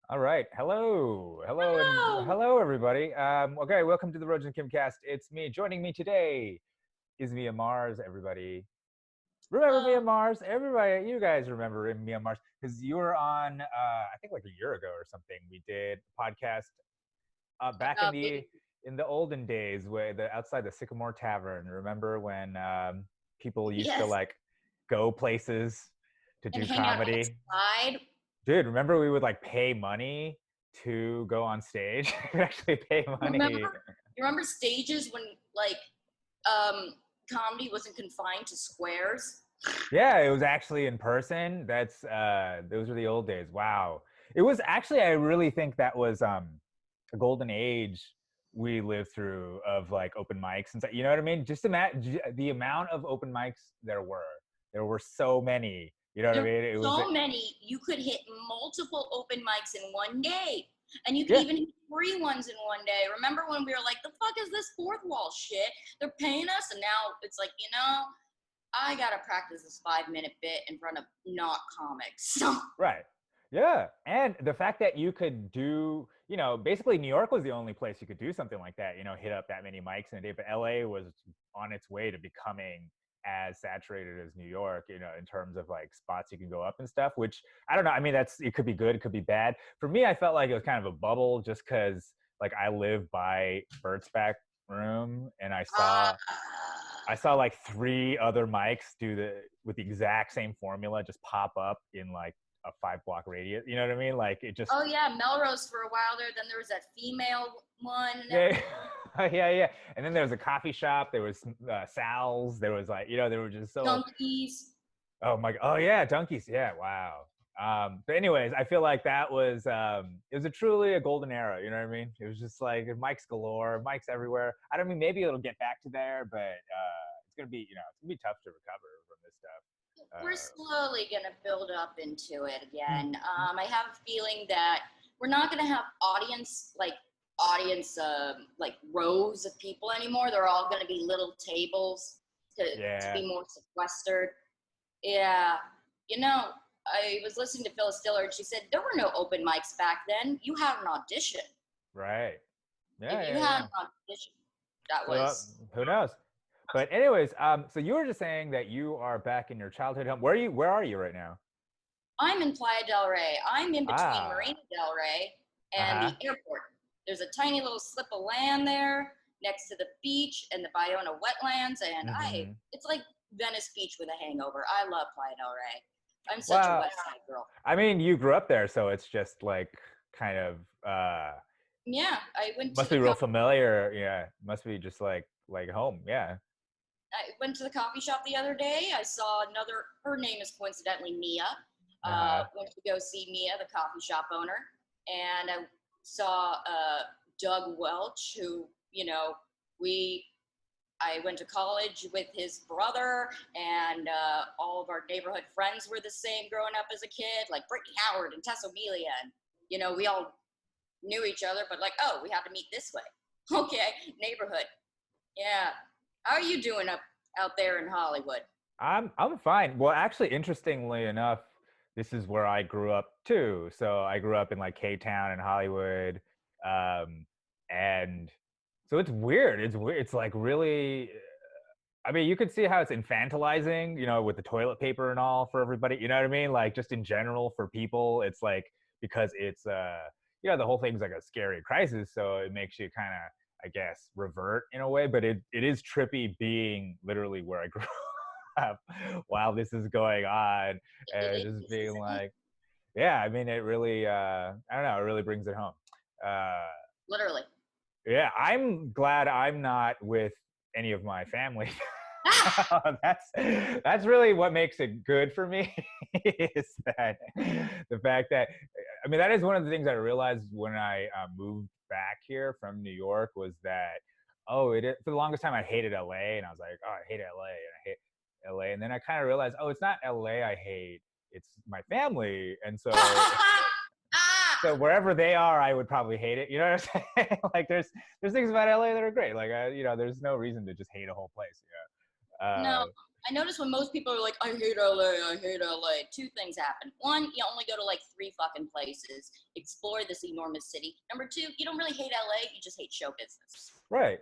All right. Hello, and Hello. hello, everybody. Okay, welcome to the Rojan Kimcast. It's me. Joining me today is Mia Mars, everybody. Remember Mia Oh, Mars? Everybody, you guys remember Mia Mars because you were on, I think like a year ago or something. We did a podcast back in about the olden days, where the outside the Sycamore Tavern. Remember when people used to yes, like go places to and do hang out comedy? outside. Dude, remember we would like pay money to go on stage? We would actually pay Remember, money. you remember stages when like um comedy wasn't confined to squares? Yeah, it was actually in person. That's those were the old days. Wow. It was actually, I really think that was a golden age we lived through of like open mics and stuff. You know what I mean? Just imagine the amount of open mics there were. There were so many. You know what I There were mean? It was so many. You could hit multiple open mics in one day, and you could yeah. even hit free ones in one day. Remember when we were like, "The fuck is this fourth wall shit? They're paying us," and now it's like, I gotta practice this 5 minute bit in front of not comics. So Right. Yeah. And the fact that you could do, basically New York was the only place you could do something like that, hit up that many mics in a day. But LA was on its way to becoming as saturated as New York, in terms of like spots you can go up and stuff, which I don't know. I mean, it could be good, it could be bad. For me, I felt like it was kind of a bubble just because like I live by Bert's back room and uh, I saw like three other mics do with the exact same formula just pop up in like a 5 block radius. You know what I mean? Like it just oh yeah, Melrose for a while there. Then there was that female one and yeah, everything. yeah, yeah. And then there was a coffee shop. There was Sal's. There was like there were just so Junkies. oh my oh yeah, donkeys. Yeah, wow. But anyways, I feel like that was it was a truly a golden era. You know what I mean? It was just like mics galore, mics everywhere. I don't mean maybe it'll get back to there, but it's gonna be it's gonna be tough to recover from this stuff. We're slowly gonna build up into it Hmm. again. I have a feeling that we're not gonna have audience like rows of people anymore. They're all gonna be little tables to Yeah, be more sequestered. Yeah, you know, I was listening to Phyllis Diller and she said there were no open mics back then. You had an audition. right. If Yeah, you yeah, had yeah. an audition, that So was. who knows? But anyways, so you were just saying that you are back in your childhood home. Where are you right now? I'm in Playa del Rey. I'm in between Ah, Marina del Rey and uh-huh. the airport. There's a tiny little slip of land there next to the beach and the Bayona wetlands, and Mm-hmm. it's like Venice Beach with a hangover. I love Playa del Rey. I'm such a Well, West Side girl. I mean, you grew up there, so it's just like kind of Yeah, I went to must the be real familiar. Yeah, must be just like home. Yeah. coffee shop the other day. I saw another. Her name is coincidentally Mia. Uh-huh. Went to go see Mia, the coffee shop owner, and I saw Doug Welch, who we. I went to college with his brother, and all of our neighborhood friends were the same growing up as a kid, like Brittany Howard and Tess Amelia, and we all knew each other, but like, oh, we have to meet this way. Okay, neighborhood. Yeah. How are you doing up out there in Hollywood? I'm fine. Well, actually, interestingly enough, this is where I grew up too. So I grew up in like K Town in Hollywood, and so it's weird. It's weird. It's like really. I mean, you could see how it's infantilizing, with the toilet paper and all for everybody. You know what I mean? Like just in general for people, it's like because it's the whole thing's like a scary crisis, so it makes you kind of, I guess, revert in a way. But it is trippy being literally where I grew up while this is going on, and It just is, being isn't it? like, yeah, I mean, it really, I don't know, it really brings it home. Uh, Literally. yeah, I'm glad I'm not with any of my family. Ah! That's really what makes it good for me is that the fact that I mean that is one of the things I realized when I moved back here from New York was that for the longest time I hated LA and I was like, oh, I hate LA and I hate LA, and then I kind of realized, oh, it's not LA I hate, it's my family. And so Ah! wherever they are, I would probably hate it. You know what I'm saying? Like there's things about LA that are great. Like there's no reason to just hate a whole place. No, I notice when most people are like, I hate LA, I hate LA, two things happen. One, you only go to like 3 fucking places, explore this enormous city. Number two, you don't really hate LA, you just hate show business. Right.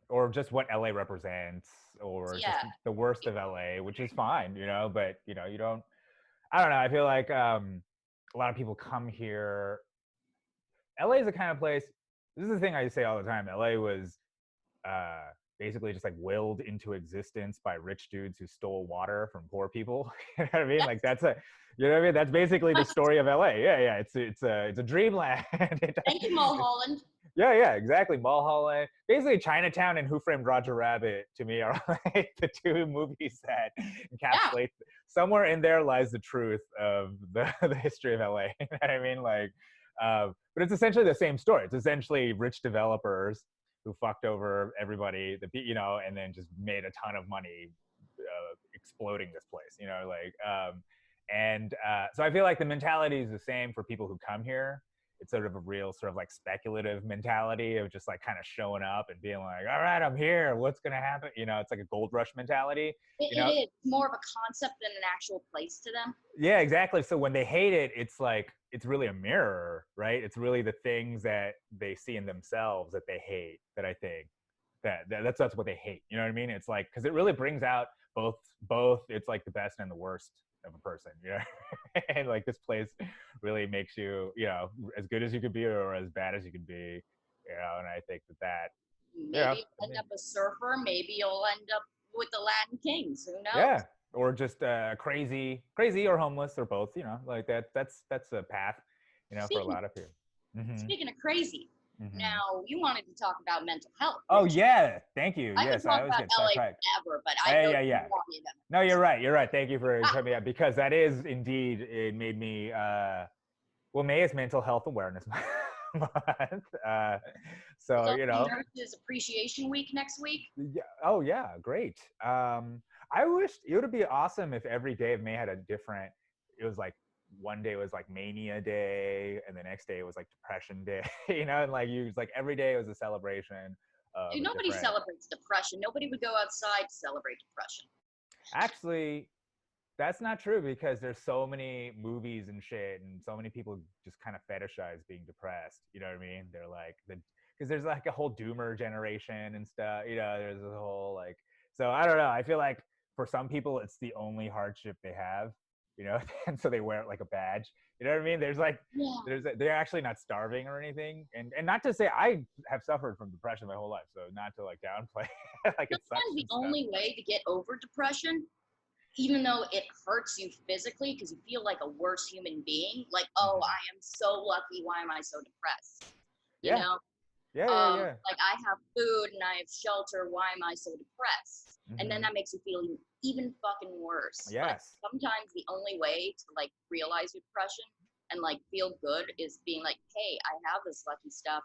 Or just what LA represents, or just Yeah. the worst of LA, which is fine, but you don't. I don't know. I feel like a lot of people come here. LA is the kind of place. This is the thing I say all the time. LA was uh, basically just like willed into existence by rich dudes who stole water from poor people. You know what I mean? Like That's, That's basically the story of LA. Yeah. It's a dreamland. thank you, Mulholland. Yeah, exactly. Mulholland, basically Chinatown and Who Framed Roger Rabbit to me are like the two movies that Yeah. encapsulate. Somewhere in there lies the truth of the history of LA. You know what I mean? Like, but it's essentially the same story. It's essentially rich developers who fucked over everybody, and then just made a ton of money exploding this place. So I feel like the mentality is the same for people who come here. It's sort of a real sort of like speculative mentality of just like kind of showing up and being like, all right, I'm here. What's going to happen? It's like a gold rush mentality. It is more of a concept than an actual place to them. Yeah, exactly. So when they hate it, it's like, it's really a mirror, right? It's really the things that they see in themselves that they hate, that I think that's what they hate. You know what I mean? It's like, because it really brings out both it's like the best and the worst of a person, and like this place really makes you, as good as you could be or as bad as you could be, and I think that Maybe you'll end up a surfer, maybe you'll end up with the Latin Kings, who knows? yeah, or just crazy or homeless or both, like that's a path, for a Speaking lot of people. Mm-hmm. speaking of crazy, Mm-hmm. now you wanted to talk about mental health, Oh which yeah, thank you. I could Yes, I talk always about get LA sidetracked. forever, but I know you Yeah. wanted them. No, you're right. You're right. Thank you for coming me up, because that is indeed, it made me. Well, May is Mental Health Awareness Month, It's so also Nurses Appreciation Week next week. yeah. Oh yeah, great. I wish it would be awesome if every day of May had a different. It was like one day was like Mania Day, and the next day was like Depression Day. And like like every day was a celebration of Dude, a nobody different. celebrates depression. Nobody would go outside to celebrate depression. Actually, that's not true, because there's so many movies and shit, and so many people just kind of fetishize being depressed. You know what I mean? They're like because there's like a whole doomer generation and stuff. There's a whole like. So I don't know. I feel like for some people, it's the only hardship they have. And so they wear it like a badge. You know what I mean? There's like Yeah. they're actually not starving or anything, and not to say I have suffered from depression my whole life, so not to like downplay like it sucks. Sometimes the only way to get over depression, even though it hurts you physically because you feel like a worse human being, like, oh, Mm-hmm. I am so lucky. Why am I so depressed? You Yeah, know, yeah. like I have food and I have shelter. Why am I so depressed? And then Mm-hmm. that makes you feel even fucking worse. But Yes. sometimes the only way to like realize your depression and like feel good is being like, hey, I have this lucky stuff.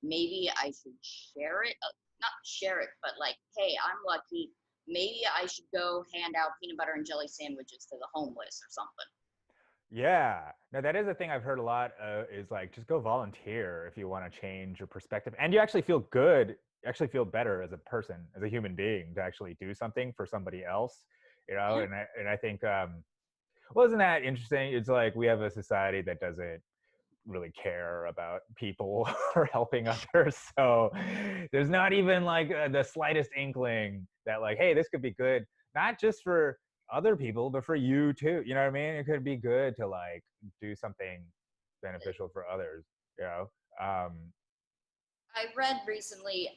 Maybe I should share it. Not share it, but like, hey, I'm lucky. Maybe I should go hand out peanut butter and jelly sandwiches to the homeless or something. Yeah. No, that is a thing I've heard a lot, is like, just go volunteer if you want to change your perspective. And you actually feel good, actually feel better as a person, as a human being, to actually do something for somebody else, Yeah. and I think, well, isn't that interesting? It's like we have a society that doesn't really care about people or helping others. So there's not even like the slightest inkling that like, hey, this could be good, not just for other people, but for you too. You know what I mean? It could be good to like do something beneficial for others. You know? I read recently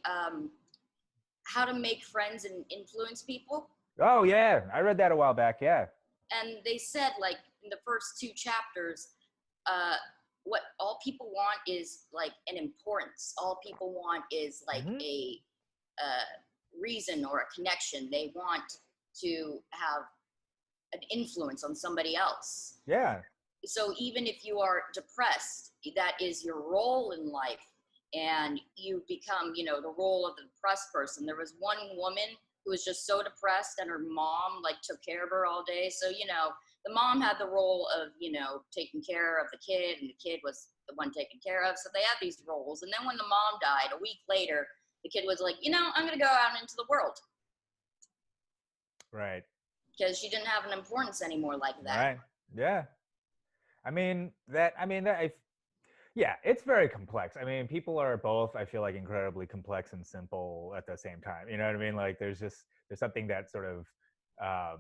how to make friends and influence people. Oh yeah, I read that a while back. Yeah. And they said, like, in the first 2 chapters, uh, what all people want is like an importance. All people want is like Mm-hmm. a reason or a connection. They want to have an influence on somebody else. Yeah. So even if you are depressed, that is your role in life, and you become, the role of the depressed person. There was one woman who was just so depressed, and her mom like took care of her all day. So the mom had the role of taking care of the kid, and the kid was the one taken care of. So they had these roles, and then when the mom died a week later, the kid was like, I'm gonna go out into the world. Right. because she didn't have an importance anymore like that. Right. Yeah. Yeah, it's very complex. I mean, people are both, I feel like, incredibly complex and simple at the same time. You know what I mean? Like there's something that sort of um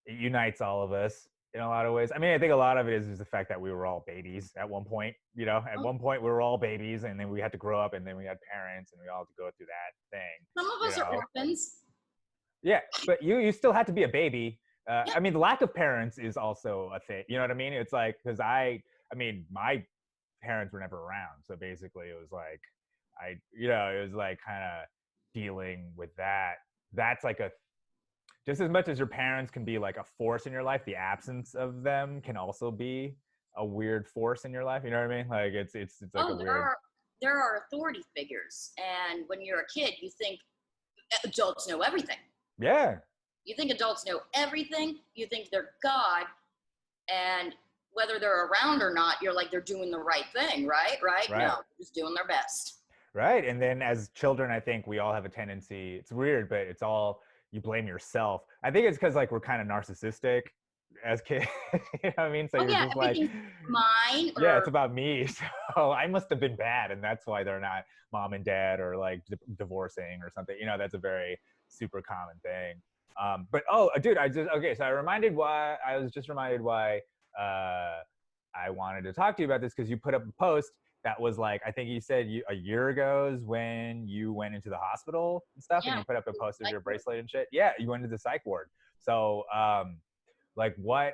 it unites all of us in a lot of ways. I mean, I think a lot of it is the fact that we were all babies at one point. You know, at Well, one point we were all babies, and then we had to grow up, and then we had parents, and we all had to go through that thing. some of You us are know, orphans. yeah, but you still had to be a baby. Yeah. I mean, the lack of parents is also a thing. You know what I mean? It's like because I mean, my parents were never around, so basically, it was like it was like kind of dealing with that. That's like a just as much as your parents can be like a force in your life, the absence of them can also be a weird force in your life. You know what I mean? Like it's like a Oh, weird. there are authority figures, and when you're a kid, you think adults know everything. Yeah. You think adults know everything. You think they're God, and whether they're around or not, you're like they're doing the right thing, right? Right? Right. No, just doing their best. Right. And then as children, I think we all have a tendency, it's weird, but it's all you blame yourself. I think it's because like we're kind of narcissistic as kids. You know what I mean? So Oh you're yeah, just like, everything's mine yeah, it's or about me. So I must have been bad. And that's why they're not mom and dad or like divorcing or something. You know, that's a very super common thing. But oh, dude, okay. So I was just reminded why I wanted to talk to you about this because you put up a post that was like I think you said a year ago is when you went into the hospital and stuff, and yeah. you put up a post of your bracelet and shit. Yeah, you went to the psych ward. So, like, what?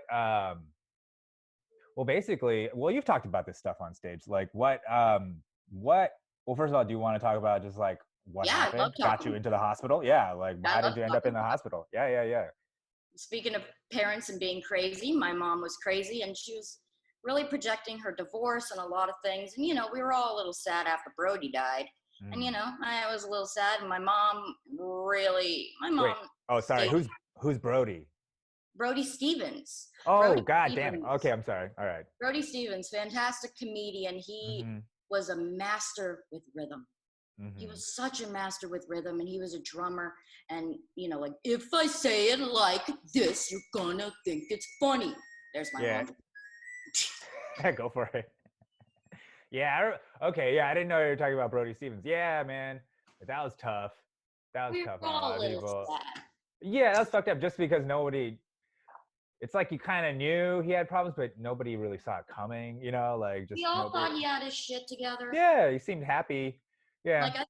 Well, basically, you've talked about this stuff on stage. Like, what? Well, first of all, do you want to talk about just like what Yeah, I love happened, got you talking. into the hospital? Yeah, like, I how love did you end up talking in the about hospital? Yeah, yeah, yeah. speaking of parents and being crazy, my mom was crazy and she was really projecting her divorce and a lot of things. And, we were all a little sad after Brody died. And, Mm. I was a little sad. And my mom Wait. Oh, sorry. stayed, Who's Brody? Brody Stevens. Oh, Brody god damn it. Okay, Stevens. I'm sorry. All right. Brody Stevens, fantastic comedian. He Mm-hmm. was a master with rhythm. He Mm-hmm. was such a master with rhythm and he was a drummer and like if I say it like this you're gonna think it's funny. There's my Yeah. laundry. Go for it. Yeah. Okay. Yeah. I didn't know you were talking about Brody Stevens. Yeah, man. That was tough. That was We tough were on a all lot a of little people. sad. Yeah, that was fucked up just because nobody, it's like you kind of knew he had problems, but nobody really saw it coming, like We just all nobody. thought he had his shit together. Yeah. He seemed happy. Yeah. Like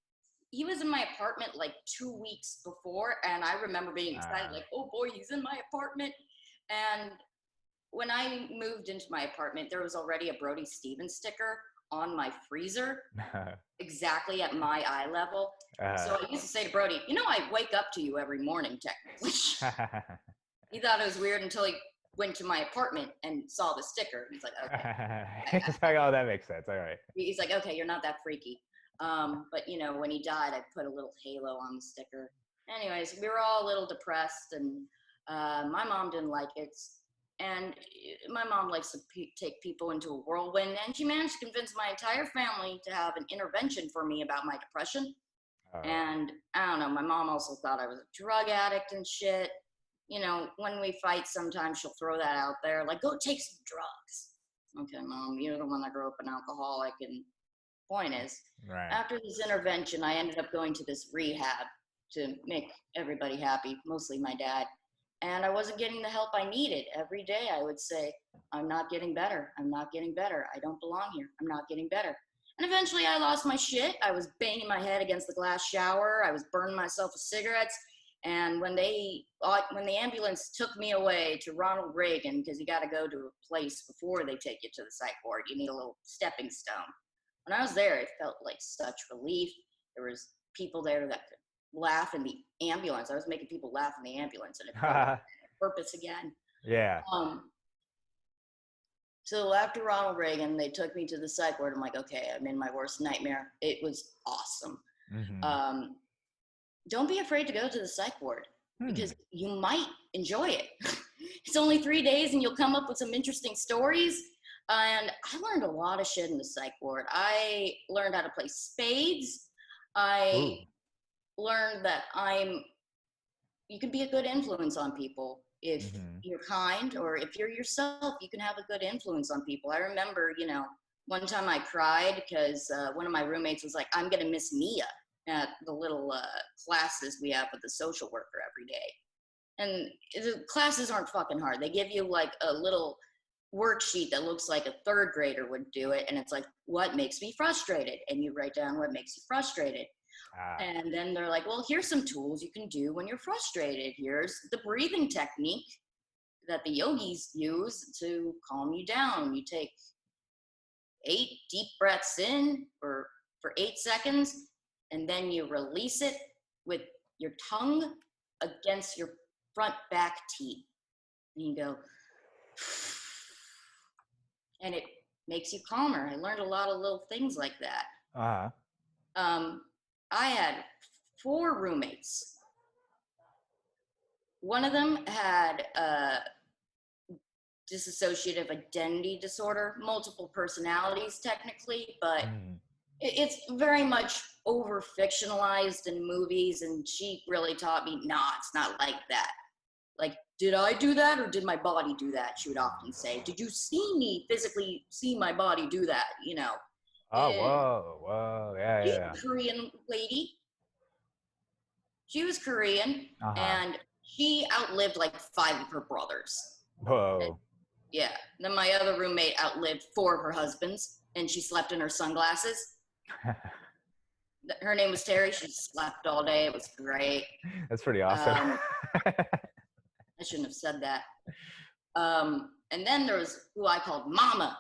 he was in my apartment like 2 weeks before and I remember being excited like, oh boy, he's in my apartment. And when I moved into my apartment, there was already a Brody Stevens sticker on my freezer, exactly at my eye level. So I used to say to Brody, I wake up to you every morning, technically. He thought it was weird until he went to my apartment and saw the sticker. He's like, okay. He's like, oh, that makes sense. All right. He's like, okay, you're not that freaky. But when he died, I put a little halo on the sticker. Anyways, we were all a little depressed, and my mom didn't like it. And my mom likes to take people into a whirlwind, and she managed to convince my entire family to have an intervention for me about my depression. And I don't know, my mom also thought I was a drug addict and shit. When we fight, sometimes she'll throw that out there, like, go take some drugs. Okay, Mom, you're the one that grew up an alcoholic. And point is, right. After this intervention, I ended up going to this rehab to make everybody happy, mostly my dad. And I wasn't getting the help I needed. Every day I would say, I'm not getting better. I'm not getting better. I don't belong here. I'm not getting better. And eventually I lost my shit. I was banging my head against the glass shower. I was burning myself with cigarettes. And when the ambulance took me away to Ronald Reagan, because you got to go to a place before they take you to the psych ward, you need a little stepping stone. When I was there, it felt like such relief. There was people there that could laugh in the ambulance. I was making people laugh in the ambulance, and it felt like purpose again. Yeah. So after Ronald Reagan, they took me to the psych ward. I'm like, okay, I'm in my worst nightmare. It was awesome. Mm-hmm. Don't be afraid to go to the psych ward because you might enjoy it. It's only 3 days and you'll come up with some interesting stories. And I learned a lot of shit in the psych ward. I learned how to play spades. I learned that I'm you can be a good influence on people if Mm-hmm. you're kind, or if you're yourself, you can have a good influence on people. I remember, one time I cried because one of my roommates was like, I'm going to miss Mia at the little classes we have with the social worker every day. And the classes aren't fucking hard. They give you like a little worksheet that looks like a third grader would do it. And it's like, what makes me frustrated? And you write down what makes you frustrated. Ah. And then they're like, well, here's some tools you can do when you're frustrated. Here's the breathing technique that the yogis use to calm you down. You take 8 deep breaths in for 8 seconds, and then you release it with your tongue against your front back teeth. And you go, and it makes you calmer. I learned a lot of little things like that. Uh-huh. I had 4 roommates. One of them had dissociative identity disorder, multiple personalities technically, but Mm. it's very much over fictionalized in movies, and she really taught me, nah, it's not like that. Like, did I do that or did my body do that? She would often say, did you see me physically see my body do that? Oh, And whoa, yeah, she's yeah. a Korean lady. She was Korean, Uh-huh. and she outlived like 5 of her brothers. And Whoa. yeah. Then my other roommate outlived 4 of her husbands, and she slept in her sunglasses. Her name was Terry. She slept all day. It was great. That's pretty awesome. I shouldn't have said that. And then there was who I called Mama.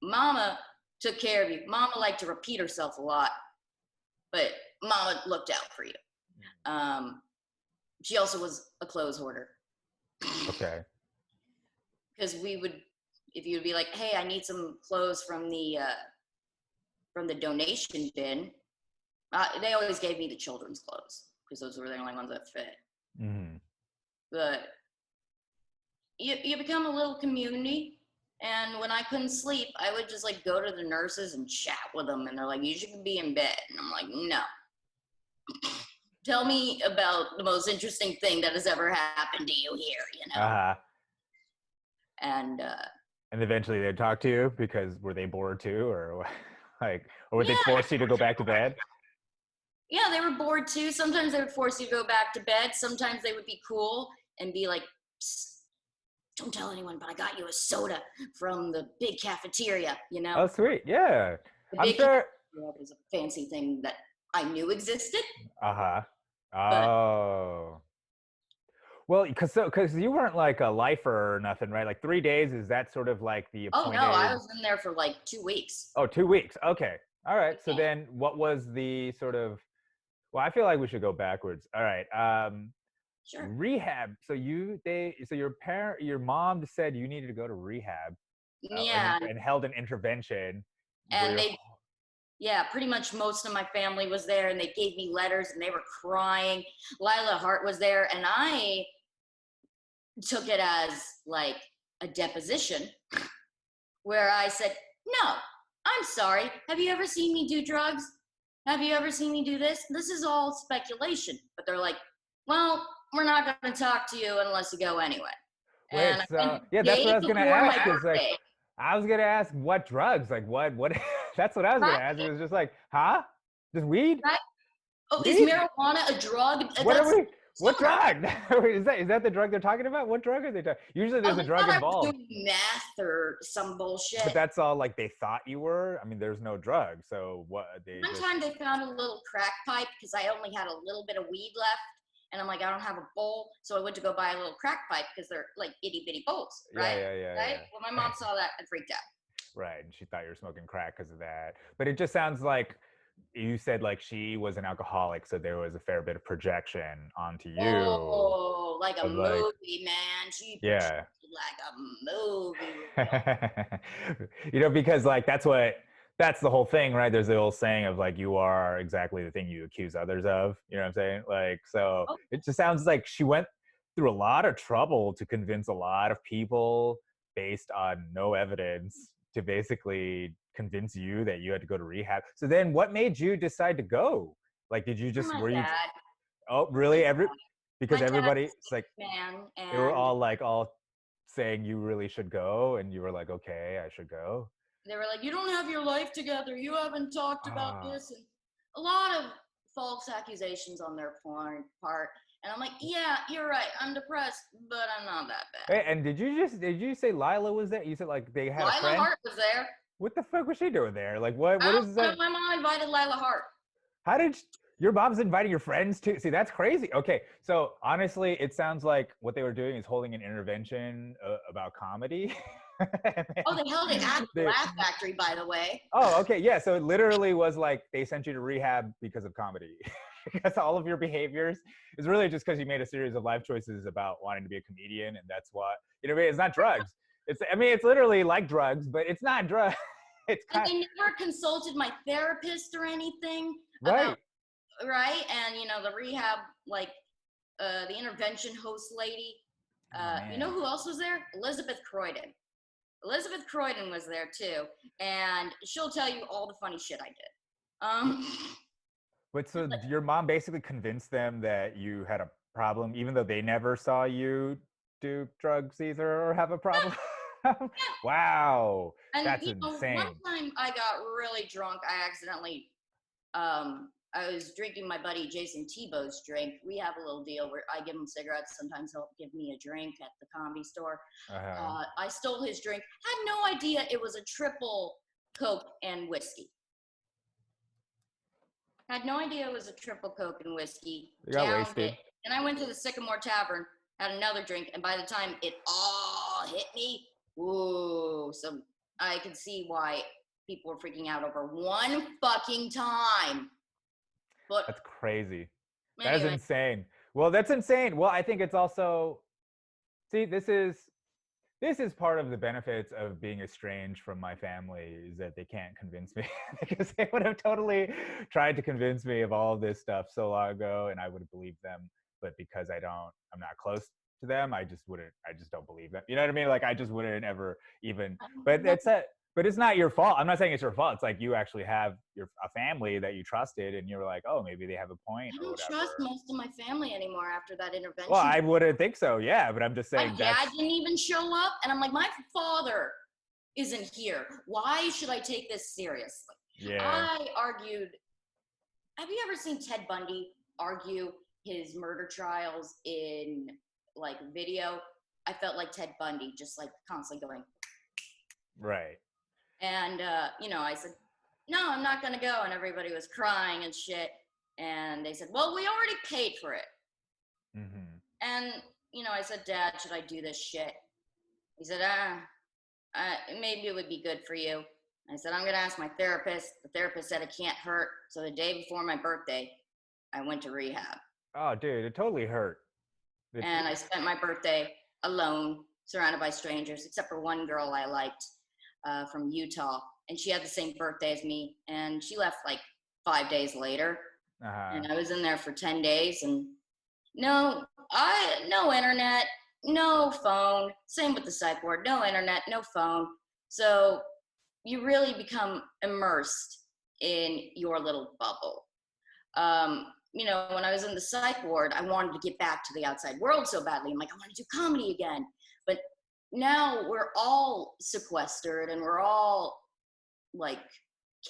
Mama took care of you. Mama liked to repeat herself a lot, but Mama looked out for you. She also was a clothes hoarder. Okay. Because if you would be like, hey, I need some clothes from the donation bin, they always gave me the children's clothes because those were the only ones that fit. Mm-hmm. But you become a little community. And when I couldn't sleep, I would just like go to the nurses and chat with them. And they're like, you should be in bed. And I'm like, no. Tell me about the most interesting thing that has ever happened to you here, Uh-huh. And And eventually they'd talk to you because were they bored too, or or would they yeah, force you to go back to bed? yeah, they were bored too. Sometimes they would force you to go back to bed. Sometimes they would be cool and be like, don't tell anyone, but I got you a soda from the big cafeteria, Oh, sweet. Yeah. The I'm big sure. cafeteria was a fancy thing that I knew existed, Uh-huh. but Oh. Well, because you weren't like a lifer or nothing, right? Like 3 days, is that sort of like the oh no, I appointed? was in there for like 2 weeks. Oh, 2 weeks. Okay. All right. So Yeah, then what was the sort of, well, I feel like we should go backwards. All right. sure. Rehab. So your mom said you needed to go to rehab, Yeah, and held an intervention where and you're, yeah, pretty much most of my family was there, and they gave me letters, and they were crying. Lila Hart was there, and I took it as like a deposition where I said, no, I'm sorry. Have you ever seen me do drugs? Have you ever seen me do this? This is all speculation. But they're like, well, we're not going to talk to you unless you go anyway. And wait, I so went yeah, the that's what day I was gonna before my ask. Is like, birthday, I was gonna ask what drugs, like what that's what I was gonna right? ask. It was just like, huh? Just weed? Right? Oh, is Weed? marijuana a drug? What are That's we? What summer. drug? Is that the drug they're talking about? What drug are they talking? Usually Oh, there's a they drug thought I was involved, doing meth or some but bullshit. that's all like they thought you were. I mean, there's no drug, so what they One just time they found a little crack pipe because I only had a little bit of weed left. And I'm like, I don't have a bowl. So I went to go buy a little crack pipe because they're like itty bitty bowls, yeah, right? yeah, yeah, Right? yeah. Well, my mom saw that and freaked out. Right, and she thought you were smoking crack because of that. But it just sounds like you said like she was an alcoholic, so there was a fair bit of projection onto you Oh, like a of like, movie, man. She projected yeah. like a movie reel. Because like that's the whole thing, right? There's the old saying of like you are exactly the thing you accuse others of. You know what I'm saying? Like, so Oh, it just sounds like she went through a lot of trouble to convince a lot of people based on no evidence to basically convince you that you had to go to rehab. So then what made you decide to go? Like, did you just my were you dad. oh My really every dad. Because My dad everybody, was it's like, a man, they were and all saying you really should go, and you were like, okay, I should go. they were like, "You don't have your life together. You haven't talked about Ah, this," and a lot of false accusations on their part. And I'm like, "Yeah, you're right. I'm depressed, but I'm not that bad." hey, and did you say Lila was there? You said like they had a Lila friend. Hart was there. What the fuck was she doing there? Like, I what is don't know. that? My mom invited Lila Hart. How did your mom's inviting your friends too? See, that's crazy. Okay, so honestly, it sounds like what they were doing is holding an intervention about comedy. Oh, they held it at the they, Laugh Factory, by the way. oh, okay, yeah. So it literally was like they sent you to rehab because of comedy, because all of your behaviors is really just because you made a series of life choices about wanting to be a comedian, and that's what you know. What I mean, it's not drugs. It's literally like drugs, but it's not drugs. It's And kind they never consulted my therapist or anything about, right. right? And, the rehab, like, the intervention host lady. Oh You know man. who else was there? Elizabeth Croydon. Elizabeth Croydon was there too, and she'll tell you all the funny shit I did. But so your mom basically convinced them that you had a problem, even though they never saw you do drugs either or have a problem. Wow, And that's one insane. time I got really drunk. I accidentally, I was drinking my buddy Jason Tebow's drink. We have a little deal where I give him cigarettes. Sometimes he'll give me a drink at the comedy store. Uh-huh. I stole his drink. Had no idea it was a triple Coke and whiskey. Had no idea it was a triple Coke and whiskey. You got Downed it. wasted. And I went to the Sycamore Tavern, had another drink, and by the time it all hit me, ooh, so I could see why people were freaking out over one fucking time. But That's crazy. That is anyway, insane. Well, that's insane. Well, I think it's also see, this is part of the benefits of being estranged from my family is that they can't convince me because they would have totally tried to convince me of all of this stuff so long ago and I would have believed them. But because I'm not close to them, I just don't believe them. You know what I mean? Like I just wouldn't ever even, but but it's not your fault. I'm not saying it's your fault. It's like you actually have a family that you trusted and you're like, oh, maybe they have a point I or don't trust whatever. most of my family anymore after that Well, intervention. I wouldn't think so. Yeah. But I'm just My saying dad that's, didn't even show up, and I'm like, my father isn't here. Why should I take this seriously? yeah. I argued. Have you ever seen Ted Bundy argue his murder trials in like video? I felt like Ted Bundy, just like constantly going. Right. And I said, no, I'm not gonna go, and everybody was crying and shit. And they said, well, we already paid for it. Mm-hmm. And I said, Dad, should I do this shit? He said, maybe it would be good for you. I said, I'm gonna ask my therapist. The therapist said it can't hurt. So the day before my birthday, I went to rehab. Oh, dude, it totally hurt. And I spent my birthday alone, surrounded by strangers, except for one girl I liked from Utah. And she had the same birthday as me. And she left like 5 days later. Uh-huh. And I was in there for 10 days. And no internet, no phone. Same with the psych ward, no internet, no phone. So you really become immersed in your little bubble. When I was in the psych ward, I wanted to get back to the outside world so badly. I'm like, I want to do comedy again. But now we're all sequestered and we're all like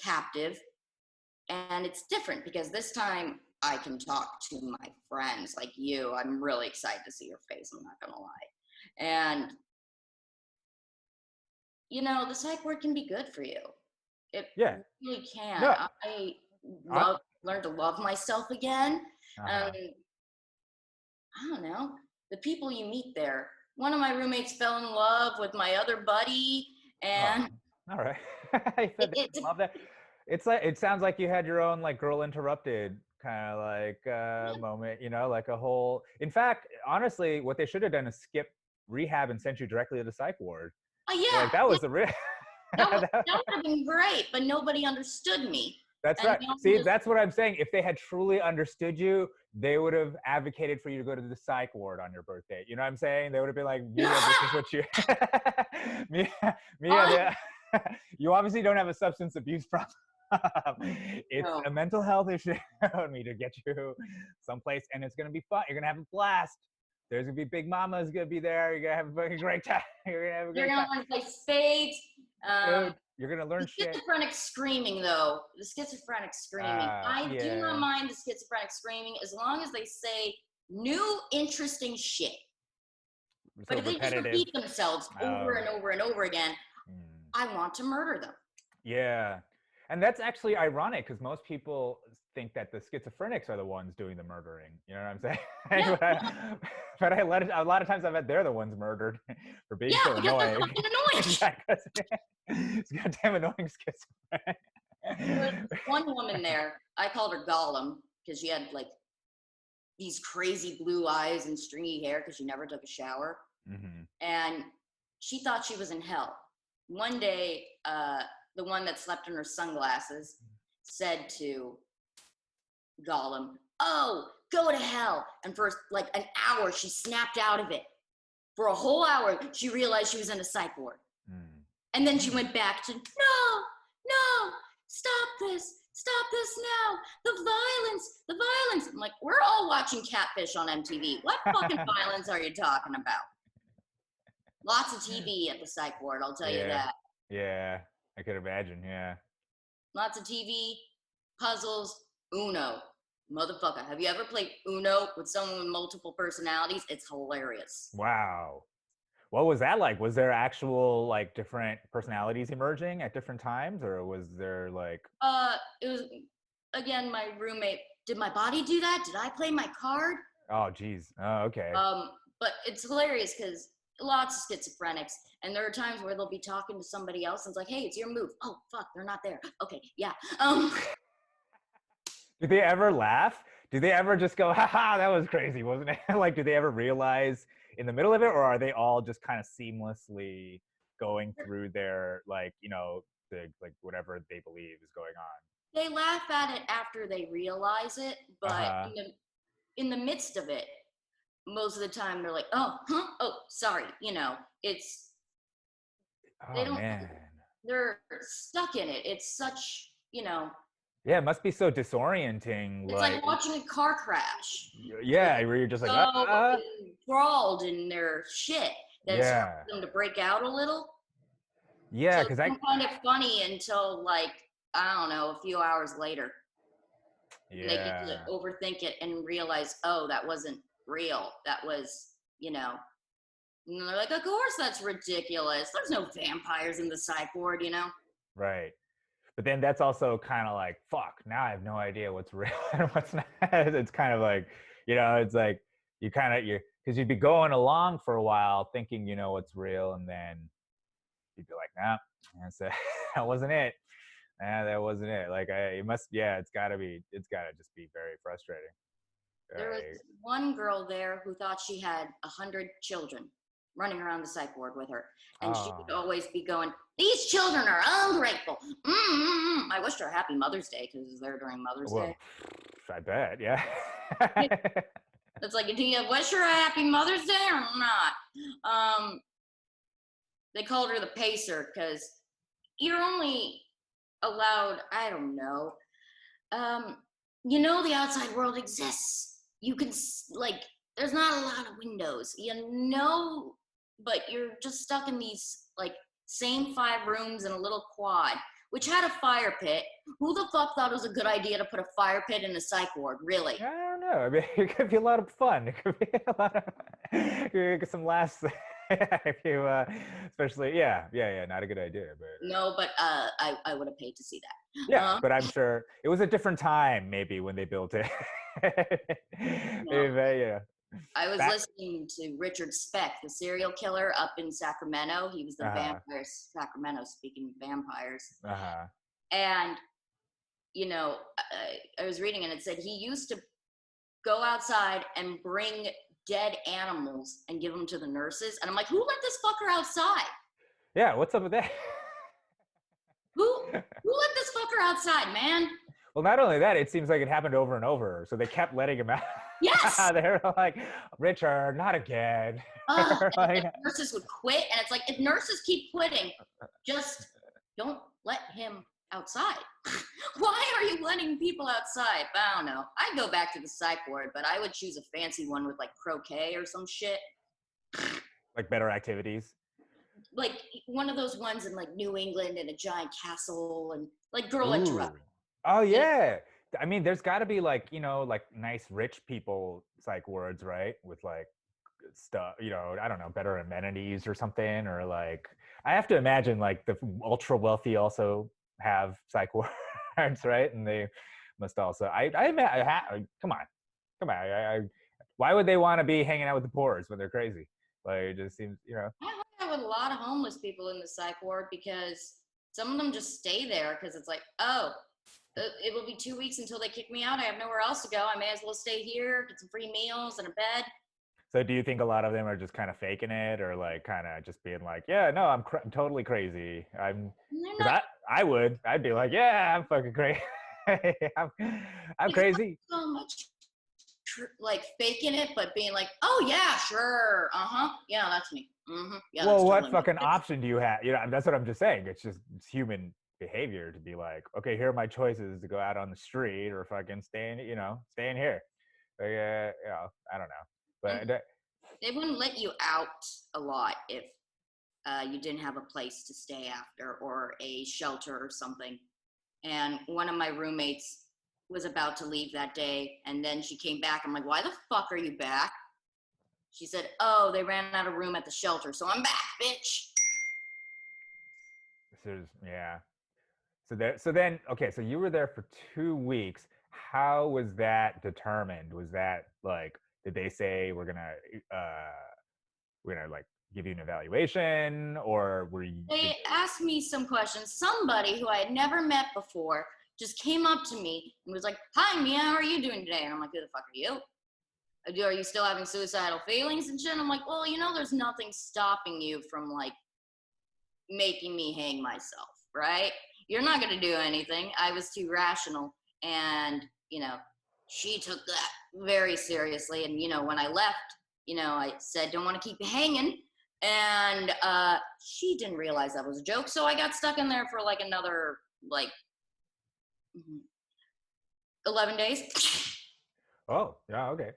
captive. And it's different because this time I can talk to my friends like you. I'm really excited to see your face, I'm not going to lie. And, the psych ward can be good for you. It Yeah. really can. No. I I, learned to love myself again. uh-huh. I don't know, the people you meet there. One of my roommates fell in love with my other buddy, Oh, and all right. I said it's love that. It's like it sounds like you had your own like Girl Interrupted kind of like moment, like a whole. In fact, honestly, what they should have done is skip rehab and sent you directly to the psych ward. yeah, Like that was the real. that would have been great, but nobody understood me. That's And right. See, that's what I'm saying. If they had truly understood you, they would have advocated for you to go to the psych ward on your birthday. You know what I'm saying? They would have been like, Mia, this is what you, Mia, you obviously don't have a substance abuse problem. It's No. a mental health issue. I need to get you someplace, and it's gonna be fun. You're gonna have a blast. There's gonna be Big Mama's gonna be there. You're gonna have a fucking great time. You're gonna have a You're great gonna time, want to play spades. dude. You're gonna The learn shit. schizophrenic screaming, though, the schizophrenic screaming, I do not Yeah. mind the schizophrenic screaming as long as they say new, interesting shit. But So if they just repetitive. repeat themselves over and over and over again, I want to murder them. Yeah. And that's actually ironic because most people think that the schizophrenics are the ones doing the murdering. You know what I'm saying? Yeah, but a lot of times I bet they're the ones murdered for being yeah, so because they're annoying. fucking annoying. It's goddamn annoying schizophrenic. There was one woman there, I called her Gollum because she had like these crazy blue eyes and stringy hair because she never took a shower. Mm-hmm. And she thought she was in hell. One day, the one that slept in her sunglasses said to Gollum, "Oh, go to hell." And for like an hour, she snapped out of it. For a whole hour, she realized she was in a psych ward. And then she went back to, no, stop this now. The violence. I'm like, we're all watching Catfish on MTV. What fucking violence are you talking about? Lots of TV at the psych ward, I'll tell you that. Yeah, I could imagine, yeah. Lots of TV, puzzles, Uno. Motherfucker, have you ever played Uno with someone with multiple personalities? It's hilarious. Wow. What was that like? Was there actual like different personalities emerging at different times, or was there like? It was, again, my roommate. Did my body do that? Did I play my card? Oh, geez. Oh, okay. But it's hilarious because lots of schizophrenics, and there are times where they'll be talking to somebody else, and it's like, "Hey, it's your move." Oh, fuck, they're not there. Okay, yeah. Do they ever laugh? Do they ever just go, haha, that was crazy, wasn't it? Like, do they ever realize in the middle of it, or are they all just kind of seamlessly going through their, like, you know, like whatever they believe is going on? They laugh at it after they realize it, but in the midst of it, most of the time they're like, "Oh, huh? Oh, sorry." You know, it's they Oh don't. man. They're stuck in it. It's such, you know. Yeah, it must be so disorienting. It's like watching a car crash. Yeah, where you're just like, So enthralled in their shit that it's hard yeah. for them to break out a little. Yeah, So because it's kind of funny until like, I don't know, a few hours later. yeah. And they get to overthink it and realize, oh, that wasn't real. That was, you know. And they're like, of course that's ridiculous. There's no vampires in the psych ward, you know? Right. But then that's also kind of like, fuck, now I have no idea what's real and what's not. It's kind of like, you know, it's like because you'd be going along for a while thinking you know what's real, and then you'd be like, nah, that wasn't it. Nah, that wasn't it. Like, it's gotta just be very frustrating. There was one girl there who thought she had 100 children running around the psych ward with her. And she would always be going, "These children are ungrateful. I wished her a happy Mother's Day because it was there during Mother's Day." I bet, yeah. It's like, do you wish her a happy Mother's Day or not? They called her the pacer because you're only allowed, I don't know. You know the outside world exists. You can, like, there's not a lot of windows, you know, but you're just stuck in these, like, same 5 rooms in a little quad, which had a fire pit. Who the fuck thought it was a good idea to put a fire pit in a psych ward, really? I don't know. I mean, it could be a lot of fun. It could be a lot of, get some laughs. If you, especially, yeah, not a good idea, but. No, but I would have paid to see that. Yeah, but I'm sure it was a different time, maybe, when they built it. Yeah. I was listening to Richard Speck, the serial killer up in Sacramento. He was the vampire, Sacramento, speaking of vampires. And, you know, I was reading and it said he used to go outside and bring dead animals and give them to the nurses. And I'm like, who let this fucker outside? Yeah, what's up with that? Who let this fucker outside, man? Well, not only that, it seems like it happened over and over. So they kept letting him out. Yes. They're like, Richard, not again. Like, nurses would quit. And it's like, if nurses keep quitting, just don't let him outside. Why are you letting people outside? I don't know. I'd go back to the psych ward, but I would choose a fancy one with like croquet or some shit. Like better activities. Like one of those ones in like New England in a giant castle and like Girl Ooh. Interrupt. Oh You know? yeah. I mean, there's got to be like, like nice rich people psych wards, right? With like stuff, I don't know, better amenities or something, or like I have to imagine like the ultra wealthy also have psych wards, right? And they must also. Come on, come on. Why would they want to be hanging out with the poors when they're crazy? Like it just seems. I hung out with a lot of homeless people in the psych ward because some of them just stay there because it's like, oh, it will be 2 weeks until they kick me out. I have nowhere else to go. I may as well stay here, get some free meals and a bed. So do you think a lot of them are just kind of faking it, or like kind of just being like, yeah, no, I'm totally crazy. Because Not I'd be like, yeah, I'm fucking crazy. I'm, I'm it's not crazy. so much like faking it, but being like, oh yeah, sure, yeah, that's me. Yeah, Well, that's what totally me. fucking option do you have? That's what I'm just saying. It's human behavior to be like, okay, here are my choices to go out on the street or fucking stay in here. Like, I don't know, And but they wouldn't let you out a lot if you didn't have a place to stay after or a shelter or something. And one of my roommates was about to leave that day, and then she came back. I'm like, why the fuck are you back? She said, oh, they ran out of room at the shelter, so I'm back, bitch. yeah. So then, okay, so you were there for 2 weeks. How was that determined? Was that like, did they say we're gonna like give you an evaluation, or were you? They asked me some questions. Somebody who I had never met before just came up to me and was like, hi, Mia, how are you doing today? And I'm like, who the fuck are you? Are you still having suicidal feelings and shit? And I'm like, well, there's nothing stopping you from like making me hang myself, right? You're not going to do anything. I was too rational. And, she took that very seriously. And, when I left, I said, don't want to keep you hanging. And she didn't realize that was a joke. So I got stuck in there for like another, like, 11 days. Oh, yeah, okay.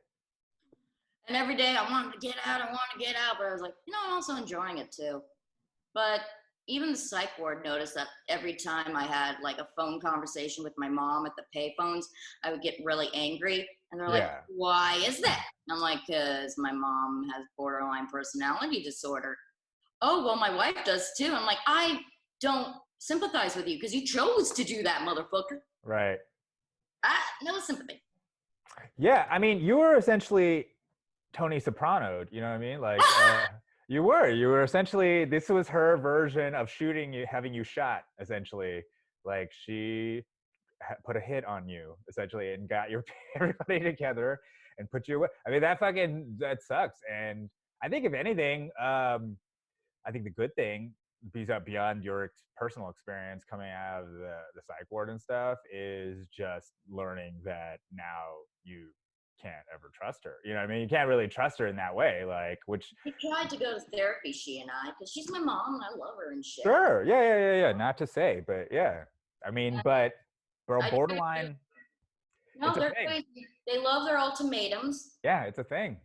And every day I wanted to get out, but I was like, I'm also enjoying it too. But even the psych ward noticed that every time I had like a phone conversation with my mom at the payphones, I would get really angry. And they're like, Yeah. why is that? And I'm like, because my mom has borderline personality disorder. Oh, well, my wife does too. I'm like, I don't sympathize with you because you chose to do that, motherfucker. Right. No sympathy. Yeah, I mean, you were essentially Tony Soprano. You know what I mean? Like, you were essentially. This was her version of shooting you, having you shot. Essentially, like she put a hit on you, essentially, and got your everybody together and put you away. I mean, that sucks. And I think if anything, I think the good thing, beyond your personal experience coming out of the psych ward and stuff, is just learning that now you can't ever trust her. You know what I mean? You can't really trust her in that way, like, which. We tried to go to therapy, she and I, because she's my mom and I love her and shit. Sure, yeah. Not to say, but yeah. I mean, but bro, I borderline, No, it's a they're thing. crazy. They love their ultimatums. Yeah, it's a thing.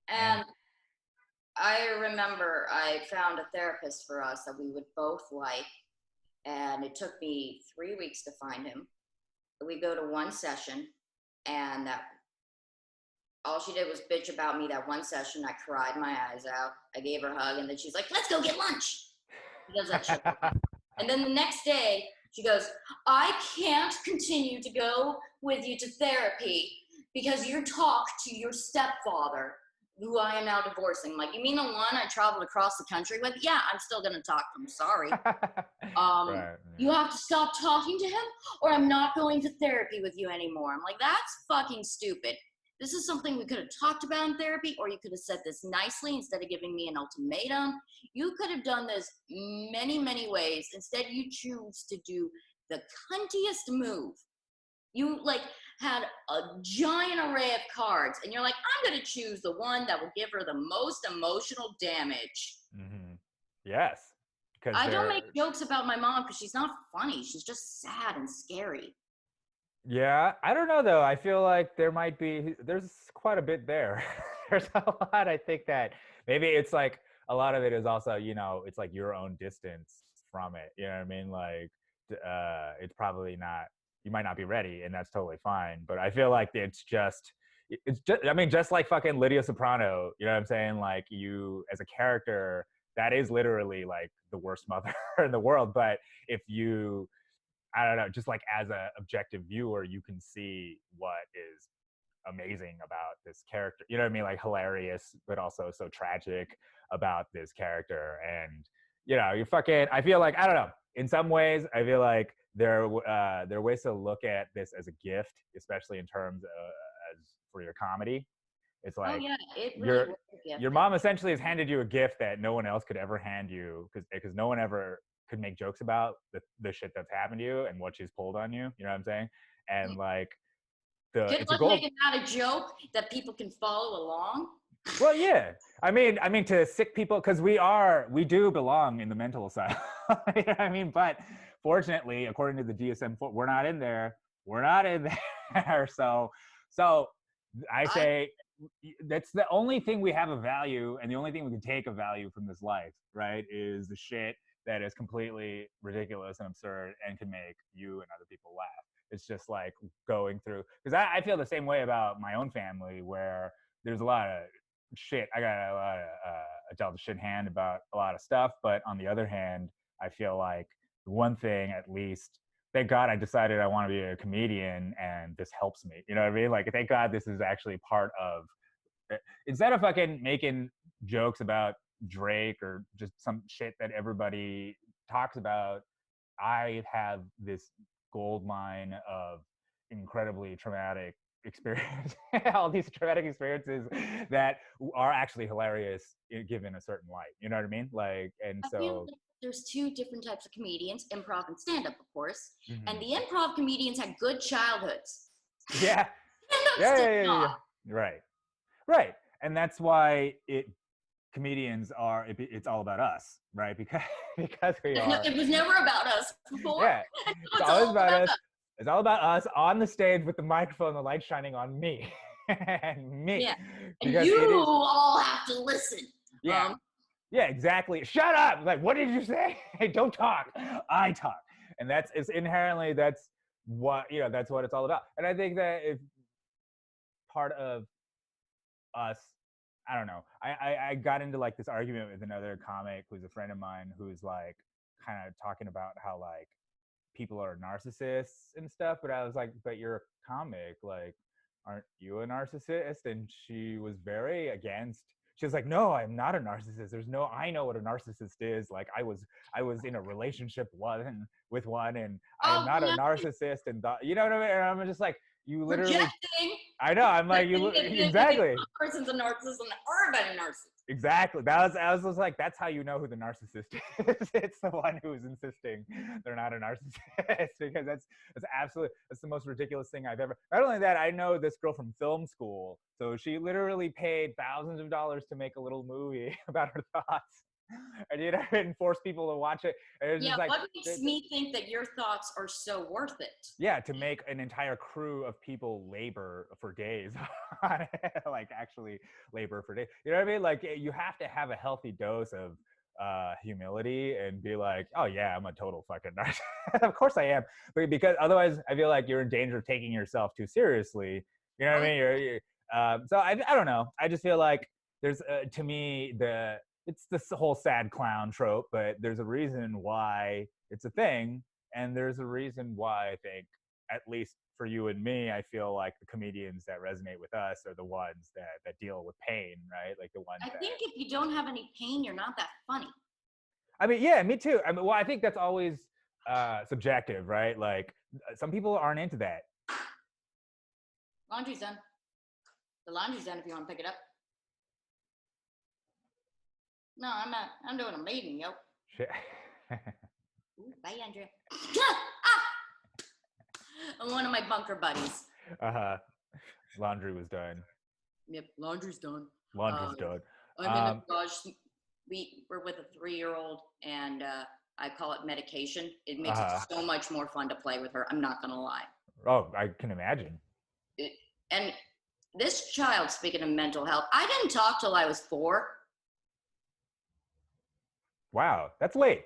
And And I remember I found a therapist for us that we would both like. And it took me 3 weeks to find him. We go to one session, and that all she did was bitch about me that one session. I cried my eyes out. I gave her a hug, and then she's like, let's go get lunch. She does that shit. And then the next day, she goes, I can't continue to go with you to therapy because you talk to your stepfather, who I am now divorcing. I'm like, you mean the one I traveled across the country with? Yeah, I'm still going to talk to him. Sorry. right. You have to stop talking to him or I'm not going to therapy with you anymore. I'm like, that's fucking stupid. This is something we could have talked about in therapy, or you could have said this nicely instead of giving me an ultimatum. You could have done this many, many ways. Instead, you choose to do the cuntiest move. You like had a giant array of cards, and you're like, I'm going to choose the one that will give her the most emotional damage. Mm-hmm. Yes. I don't make jokes about my mom because she's not funny. She's just sad and scary. Yeah, I don't know though. I feel like there's quite a bit there. There's a lot. I think that maybe it's like a lot of it is also, it's like your own distance from it. You know what I mean? Like, it's probably not. You might not be ready, and that's totally fine. But I feel like it's just. I mean, just like fucking Lydia Soprano. You know what I'm saying? Like you as a character, that is literally like the worst mother in the world. But if you I don't know, just like as a objective viewer, you can see what is amazing about this character. You know what I mean? Like hilarious, but also so tragic about this character. And you fucking. I feel like I don't know. In some ways, I feel like there are ways to look at this as a gift, especially in terms of, as for your comedy. It's Oh like yeah, it really your was a gift. your mom essentially has handed you a gift that no one else could ever hand you because no one ever could make jokes about the shit that's happened to you and what she's pulled on you. You know what I'm saying? And like Good it's a luck gold. making out a joke that people can follow along. Well, yeah. I mean, to sick people because we do belong in the mental asylum. You know what I mean? But fortunately, according to the DSM, we're not in there. We're not in there. So I I say that's the only thing we have of value, and the only thing we can take of value from this life, right? Is the shit that is completely ridiculous and absurd and can make you and other people laugh. It's just like going through because I feel the same way about my own family where there's a lot of shit. I got a lot of I dealt a shit hand about a lot of stuff, but on the other hand, I feel like the one thing at least. Thank God I decided I want to be a comedian, and this helps me. You know what I mean? Like, thank God this is actually part of. Instead of fucking making jokes about Drake or just some shit that everybody talks about, I have this gold mine of incredibly traumatic experience, all these traumatic experiences that are actually hilarious given a certain light. You know what I mean? Like, and feel so, like there's two different types of comedians: improv and stand-up, of course. And mhm. the improv comedians had good childhoods. Yeah, Stand-ups yeah, did yeah, yeah, not. yeah. Right, right, and that's why comedians are it's all about us, right? Because because we No, are it was never about us before, yeah, and now it's it's always all about about us. us. It's all about us on the stage with the microphone, the light shining on me and me, Yeah, and because you it is. all have to listen. Yeah, Um, yeah, exactly. Shut up! Like, what did you say? Hey, don't talk. I talk, and that's it's inherently that's what that's what it's all about. And I think that if part of us, I don't know. I got into like this argument with another comic who's a friend of mine who's like kind of talking about how like people are narcissists and stuff, but I was like, but you're a comic, like, aren't you a narcissist? And she was very against. She was like, no, I'm not a narcissist. I know what a narcissist is. Like, I was in a relationship with one, and I am oh, not a no, narcissist. And you know what I mean? And I'm just like, you literally. projecting. I know. I'm like, If the exactly. person's a narcissist and everybody a narcissist. Exactly. I was just like, that's how you know who the narcissist is. It's the one who is insisting they're not a narcissist because that's the most ridiculous thing I've ever. Not only that, I know this girl from film school, so she literally paid thousands of dollars to make a little movie about her thoughts, and force people to watch it. And it's just Yeah, like, what makes me think that your thoughts are so worth it? yeah, to make an entire crew of people labor for days on it, like actually labor for days. You know what I mean? Like you have to have a healthy dose of humility and be like, oh yeah, I'm a total fucking narcissist. Of course I am, but because otherwise I feel like you're in danger of taking yourself too seriously. You know what Oh, I mean? So I don't know. I just feel like there's to me it's this whole sad clown trope, but there's a reason why it's a thing, and there's a reason why I think, at least for you and me, I feel like the comedians that resonate with us are the ones that deal with pain, right? Like the ones I that. think if you don't have any pain, you're not that funny. I mean, yeah, me too. I mean, well, I think that's always subjective, right? Like some people aren't into that. Laundry's done. The laundry's done if you want to pick it up. No, I'm not. I'm doing a meeting, yo. Shit. Ooh, bye, Andrea. I'm one of my bunker buddies. Uh-huh. Laundry was done. Yep, laundry's done. Laundry's done. I'm in the garage. We're with a 3-year-old, and I call it medication. It makes it Uh-huh. so much more fun to play with her. I'm not gonna lie. Oh, I can imagine. And this child, speaking of mental health, I didn't talk till I was 4. Wow, that's late.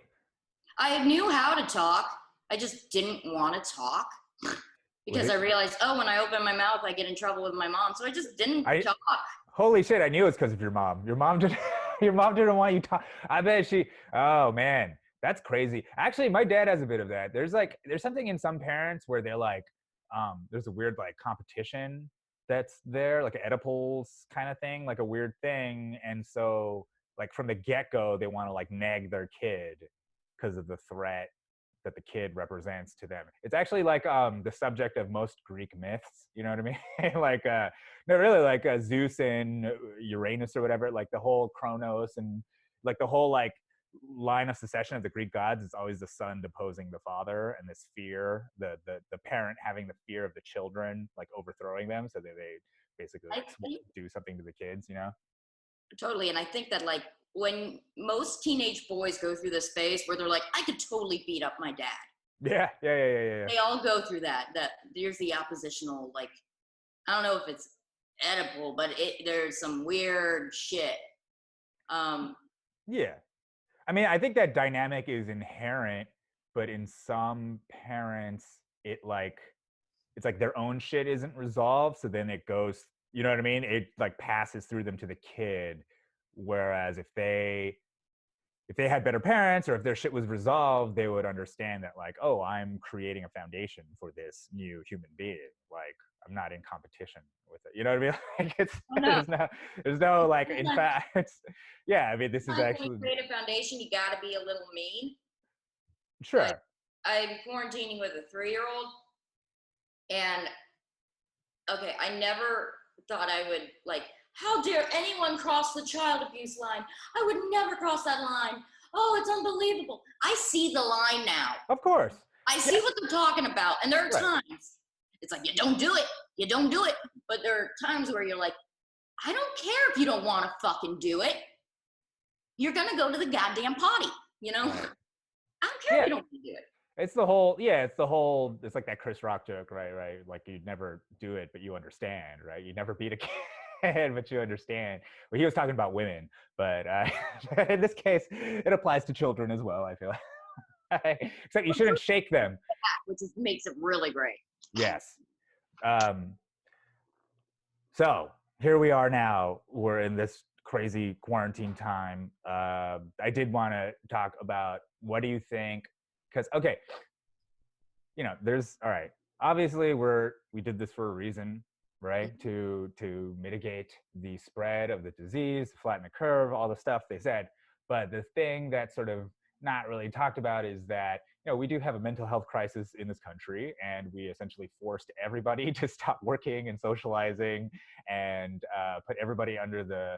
I knew how to talk. I just didn't want to talk Was because I it? realized, oh, when I open my mouth, I get in trouble with my mom. So I just didn't I talk. Holy shit! I knew it's because of your mom. Your mom did. Your mom didn't want you to. I bet she. Oh man, that's crazy. Actually, my dad has a bit of that. There's something in some parents where they're like, there's a weird like competition that's there, like an Oedipals kind of thing, like a weird thing, and so like from the get go, they want to like nag their kid because of the threat that the kid represents to them. It's actually like the subject of most Greek myths. You know what I mean? Like no, really, like Zeus and Uranus or whatever. Like the whole Kronos and like the whole like line of succession of the Greek gods is always the son deposing the father, and this fear, the parent having the fear of the children like overthrowing them, so that they basically I like think do something to the kids. You know? totally. And I think that, like, when most teenage boys go through this phase where they're like, I could totally beat up my dad. Yeah, yeah, yeah, yeah, yeah. They all go through that. That there's the oppositional, like, I don't know if it's edible, but there's some weird shit. Um, Yeah. I mean, I think that dynamic is inherent, but in some parents, it's like their own shit isn't resolved, so then it goes, you know what I mean? It like passes through them to the kid. Whereas if they had better parents, or if their shit was resolved, they would understand that like, oh, I'm creating a foundation for this new human being. Like I'm not in competition with it. You know what I mean? Like it's oh no. there's no like in fact it's yeah, I mean this is Sometimes when you actually create a foundation, you got to be a little mean. Like, sure. I'm quarantining with a 3-year-old, and okay, I never thought I would, like, how dare anyone cross the child abuse line? I would never cross that line. Oh, it's unbelievable. I see the line now. Of course. I see Yes. what they're talking about. And there are Right. times it's like, you don't do it. You don't do it. But there are times where you're like, I don't care if you don't want to fucking do it. You're going to go to the goddamn potty. You know, Right. I don't care if Yeah. you don't want to do it. It's like that Chris Rock joke, right? Right. Like you'd never do it, but you understand, right? You never beat a kid, but you understand. Well, he was talking about women, but in this case, it applies to children as well, I feel like. Except you shouldn't shake them. Which makes it really great. Yes. Um, so here we are now. We're in this crazy quarantine time. I did want to talk about what do you think? Because, okay, there's all right. Obviously, we did this for a reason, right? To mitigate the spread of the disease, flatten the curve, all the stuff they said. But the thing that's sort of not really talked about is that we do have a mental health crisis in this country, and we essentially forced everybody to stop working and socializing, and put everybody under the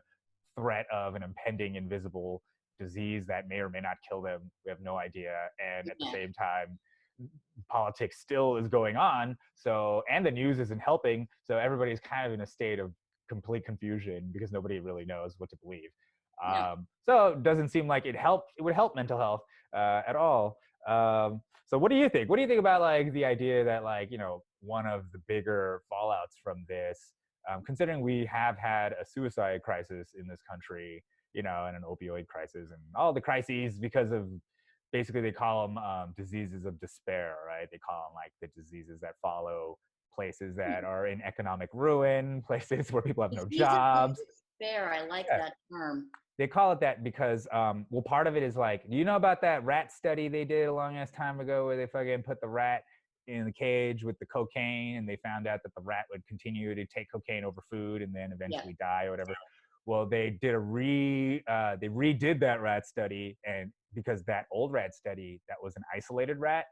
threat of an impending invisible disease that may or may not kill them. We have no idea, and at the Yeah. same time politics still is going on. So, and the news isn't helping. So everybody's kind of in a state of complete confusion because nobody really knows what to believe. No. So it doesn't seem like it would help mental health at all. So what do you think? What do you think about like the idea that like, one of the bigger fallouts from this, considering we have had a suicide crisis in this country, and an opioid crisis and all the crises because of basically they call them diseases of despair, right? They call them like the diseases that follow places that are in economic ruin, places where people have no Diseases of jobs. despair. I like Yeah. that term. They call it that because, well, part of it is like, do you know about that rat study they did a long ass time ago where they fucking put the rat in the cage with the cocaine and they found out that the rat would continue to take cocaine over food and then Yeah. eventually die or whatever? Well, they redid that rat study, and because that old rat study that was an isolated rat,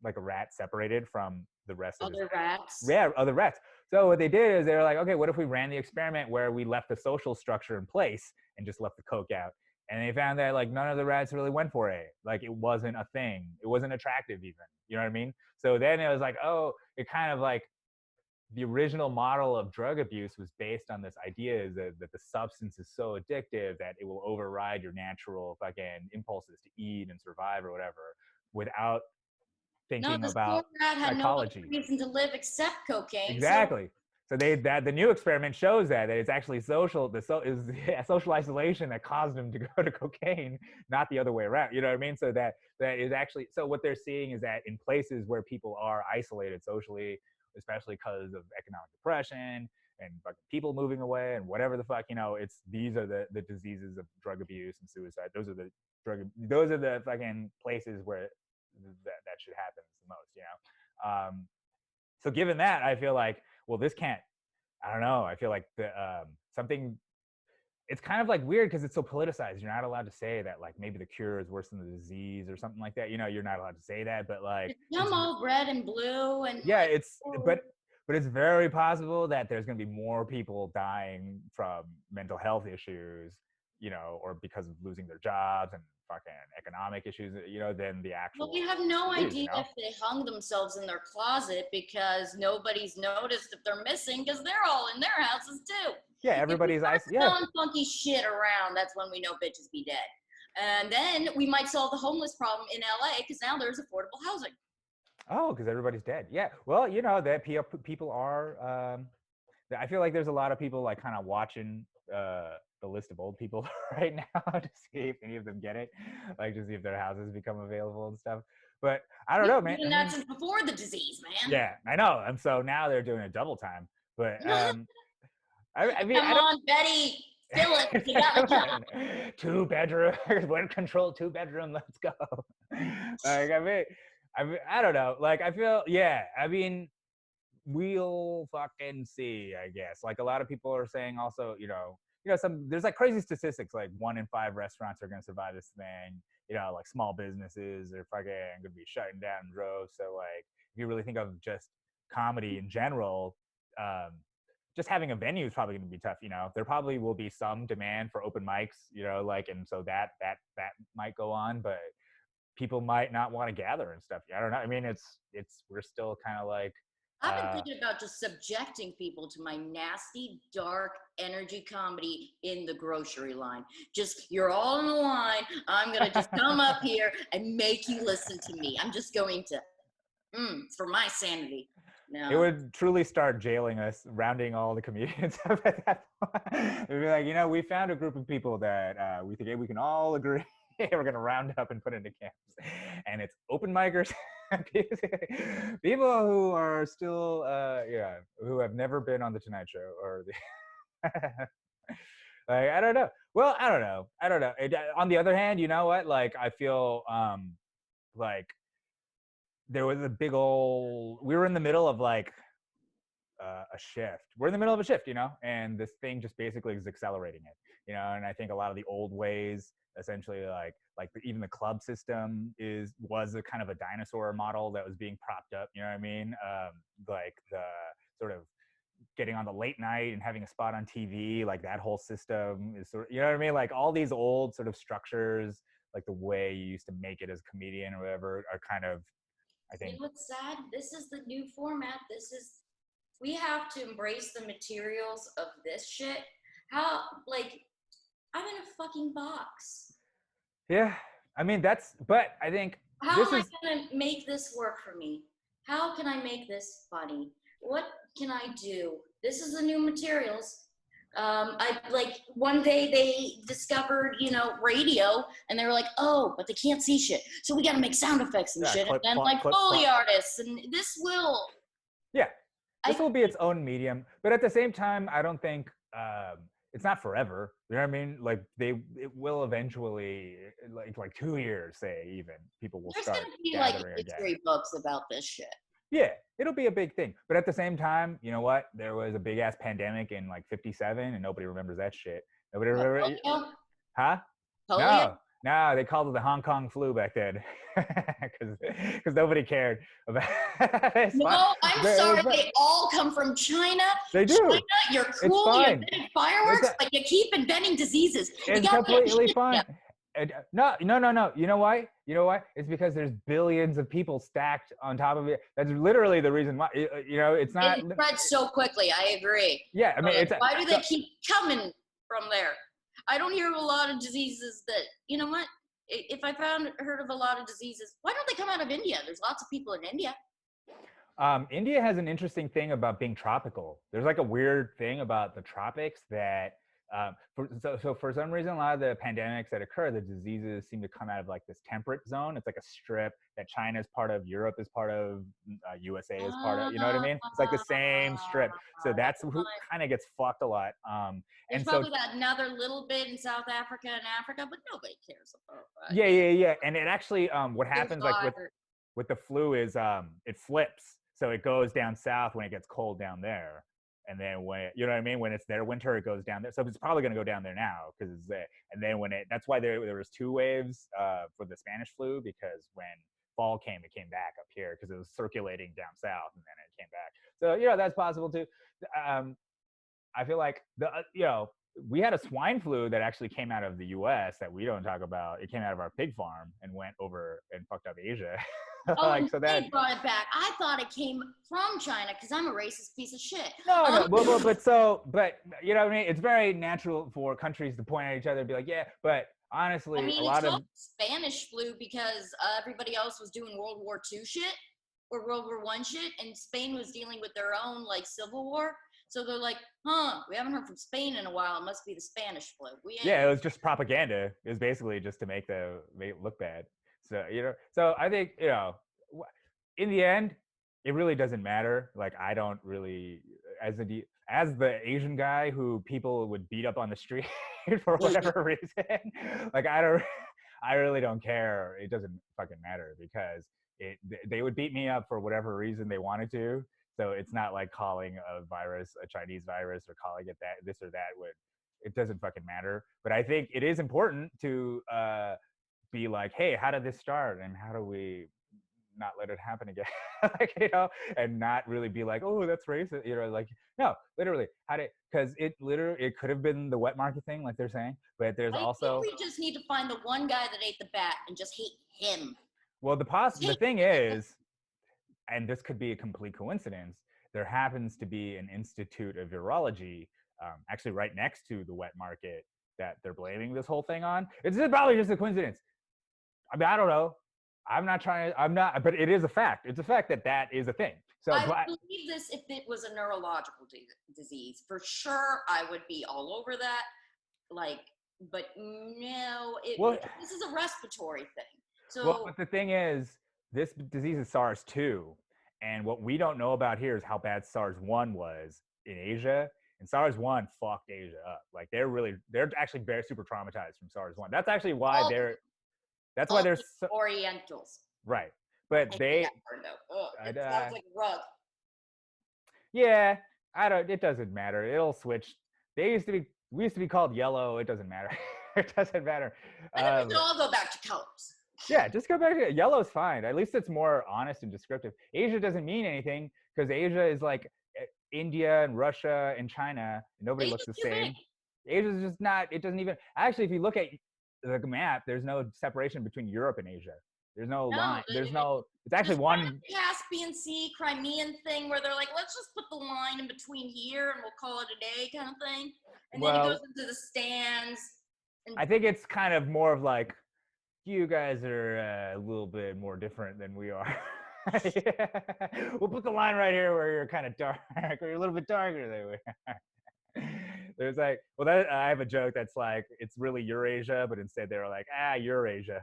like a rat separated from the rest of his Other rats. other rats. So what they did is they were like, okay, what if we ran the experiment where we left the social structure in place and just left the coke out? And they found that like none of the rats really went for it. Like it wasn't a thing. It wasn't attractive even. You know what I mean? So then it was like, oh, it kind of like the original model of drug abuse was based on this idea is that the substance is so addictive that it will override your natural fucking impulses to eat and survive or whatever without No, thinking this poor about rat had no other psychology. reason to live except cocaine. So Exactly. So the new experiment shows that it's actually social isolation that caused him to go to cocaine, not the other way around. You know what I mean? So that is actually, so what they're seeing is that in places where people are isolated socially, especially because of economic depression and fucking people moving away and whatever the fuck, these are the diseases of drug abuse and suicide. Those are the fucking places where that should happen the most. So given that, I feel like, well, this can't. I don't know. I feel like the something. It's kind of like weird because it's so politicized. You're not allowed to say that, like, maybe the cure is worse than the disease or something like that. You're not allowed to say that. But like, I'm all red and blue and yeah, like, it's but it's very possible that there's going to be more people dying from mental health issues, or because of losing their jobs and fucking economic issues, than the well, actual we have no disease. idea if they hung themselves in their closet because nobody's noticed if they're missing because they're all in their houses too. Yeah, everybody's Selling funky shit around. That's when we know bitches be dead. And then we might solve the homeless problem in LA because now there's affordable housing. Oh, because everybody's dead. Yeah. Well, that people are. I feel like there's a lot of people like kind of watching the list of old people right now to see if any of them get it, like to see if their houses become available and stuff. But I don't know, man. Even that's before the disease, man. Yeah, I know. And so now they're doing a double time. But I mean, come on, Betty. Fill it. You got a job. 2-bedroom. We're controlled 2-bedroom. Let's go. Like, I don't know. Like, I feel, yeah. I mean, we'll fucking see, I guess. Like, a lot of people are saying also, there's like crazy statistics, like 1 in 5 restaurants are going to survive this thing. Like small businesses are fucking going to be shutting down in droves. So, like, if you really think of just comedy in general, just having a venue is probably going to be tough. There probably will be some demand for open mics, like, and so that might go on, but people might not want to gather and stuff. I don't know. I mean, we're still kind of like, I've been thinking about just subjecting people to my nasty, dark energy comedy in the grocery line. Just, you're all in the line. I'm going to just come up here and make you listen to me. I'm just going to, for my sanity. No. It would truly start jailing us, rounding all the comedians up at that point. It'd be like, we found a group of people that we think we can all agree we're going to round up and put into camps. And it's open micers, people who are still, who have never been on the Tonight Show or the... Like, I don't know. Well, I don't know. On the other hand, you know what? Like, I feel like there was a big old, we were in the middle of like a shift. We're in the middle of a shift, and this thing just basically is accelerating it, and I think a lot of the old ways, essentially like even the club system was a kind of a dinosaur model that was being propped up, you know what I mean? Like the sort of getting on the late night and having a spot on TV, like that whole system is sort of, you know what I mean? Like all these old sort of structures, like the way you used to make it as a comedian or whatever, are kind of, I think. You know what's sad? This is the new format. We have to embrace the materials of this shit. How, like, I'm in a fucking box. Yeah, I mean, but I think how am I going to make this work for me? How can I make this funny? What can I do? This is the new materials. I like one day they discovered, radio, and they were like, oh, but they can't see shit. So we got to make sound effects and shit. And like Foley artists, and this will. Yeah, this will be its own medium. But at the same time, I don't think it's not forever. You know what I mean? Like it will eventually, like 2 years, say, even people will start gathering like history books about this shit. Yeah, it'll be a big thing. But at the same time, you know what? There was a big ass pandemic in like 57, and nobody remembers that shit. Nobody remembers. Huh? Polio? No, they called it the Hong Kong flu back then, because nobody cared about. No, I'm sorry. They all come from China. They do. China, you're cool. You're inventing fireworks, but you keep inventing diseases. It's completely fine. No. You know why? It's because there's billions of people stacked on top of it. That's literally the reason why. It's not. It spreads so quickly. I agree. Yeah, I mean, why do they keep coming from there? I don't hear a lot of diseases that, you know what? if I heard of a lot of diseases, why don't they come out of India? There's lots of people in India. India has an interesting thing about being tropical. There's like a weird thing about the tropics that, so for some reason, a lot of the pandemics that occur, the diseases seem to come out of like this temperate zone. It's like a strip that China is part of, Europe is part of, USA is part of. You know what I mean? It's like the same strip. So that's who kind of gets fucked a lot. There's And probably got another little bit in South Africa and Africa, but nobody cares about that. Yeah. And it actually, what happens like with the flu is it flips. So it goes down south when it gets cold down there. And then when, you know what I mean? When it's their winter, it goes down there. So it's probably going to go down there now because it's there. And then that's why there was 2 waves for the Spanish flu, because when fall came, it came back up here because it was circulating down south and then it came back. So, that's possible too. I feel like we had a swine flu that actually came out of the US that we don't talk about. It came out of our pig farm and went over and fucked up Asia. Oh, so they brought it back. I thought it came from China because I'm a racist piece of shit. No. But you know what I mean? It's very natural for countries to point at each other and be like, yeah, but honestly, a lot of Spanish flu because everybody else was doing World War II shit or World War I shit, and Spain was dealing with their own like civil war. So they're like, we haven't heard from Spain in a while. It must be the Spanish flu. Yeah, it was just propaganda. It was basically just to make it look bad. So, so I think, in the end, it really doesn't matter. Like, I don't really, as the Asian guy who people would beat up on the street for whatever reason, like, I really don't care. It doesn't fucking matter because they would beat me up for whatever reason they wanted to. So it's not like calling a virus a Chinese virus or calling it this or that. It doesn't fucking matter. But I think it is important to be like, hey, how did this start, and how do we not let it happen again? And not really be like, oh, that's racist. Like, no, literally, because it could have been the wet market thing, like they're saying. But there's also we just need to find the one guy that ate the bat and just hate him. Well, the thing is, and this could be a complete coincidence, there happens to be an institute of virology actually right next to the wet market that they're blaming this whole thing on. It's probably just a coincidence. I mean, I don't know. But it is a fact. It's a fact that is a thing. So I believe this if it was a neurological disease. For sure, I would be all over that. But no, this is a respiratory thing. So but the thing is, this disease is SARS-2. And what we don't know about here is how bad SARS-1 was in Asia. And SARS-1 fucked Asia up. Like, they're actually very super traumatized from SARS-1. That's actually why they're Orientals. Right. But it sounds like a rug. Yeah, it doesn't matter. It'll switch. We used to be called yellow. It doesn't matter. It doesn't matter. I think we should all go back to colors. Yeah, just go back to yellow's fine. At least it's more honest and descriptive. Asia doesn't mean anything because Asia is like India and Russia and China. Nobody looks the same. Asia's just not. It doesn't even. Actually, if you look at the map, there's no separation between Europe and Asia. There's no line. There's no. It's actually one Caspian Sea, Crimean thing where they're like, let's just put the line in between here and we'll call it a day, kind of thing. And then it goes into the stands. I think it's kind of more of like, you guys are a little bit more different than we are. Yeah. We'll put the line right here where you're kind of dark, or you're a little bit darker than we are. There's like, I have a joke that's like, it's really Eurasia, but instead they were like, Eurasia.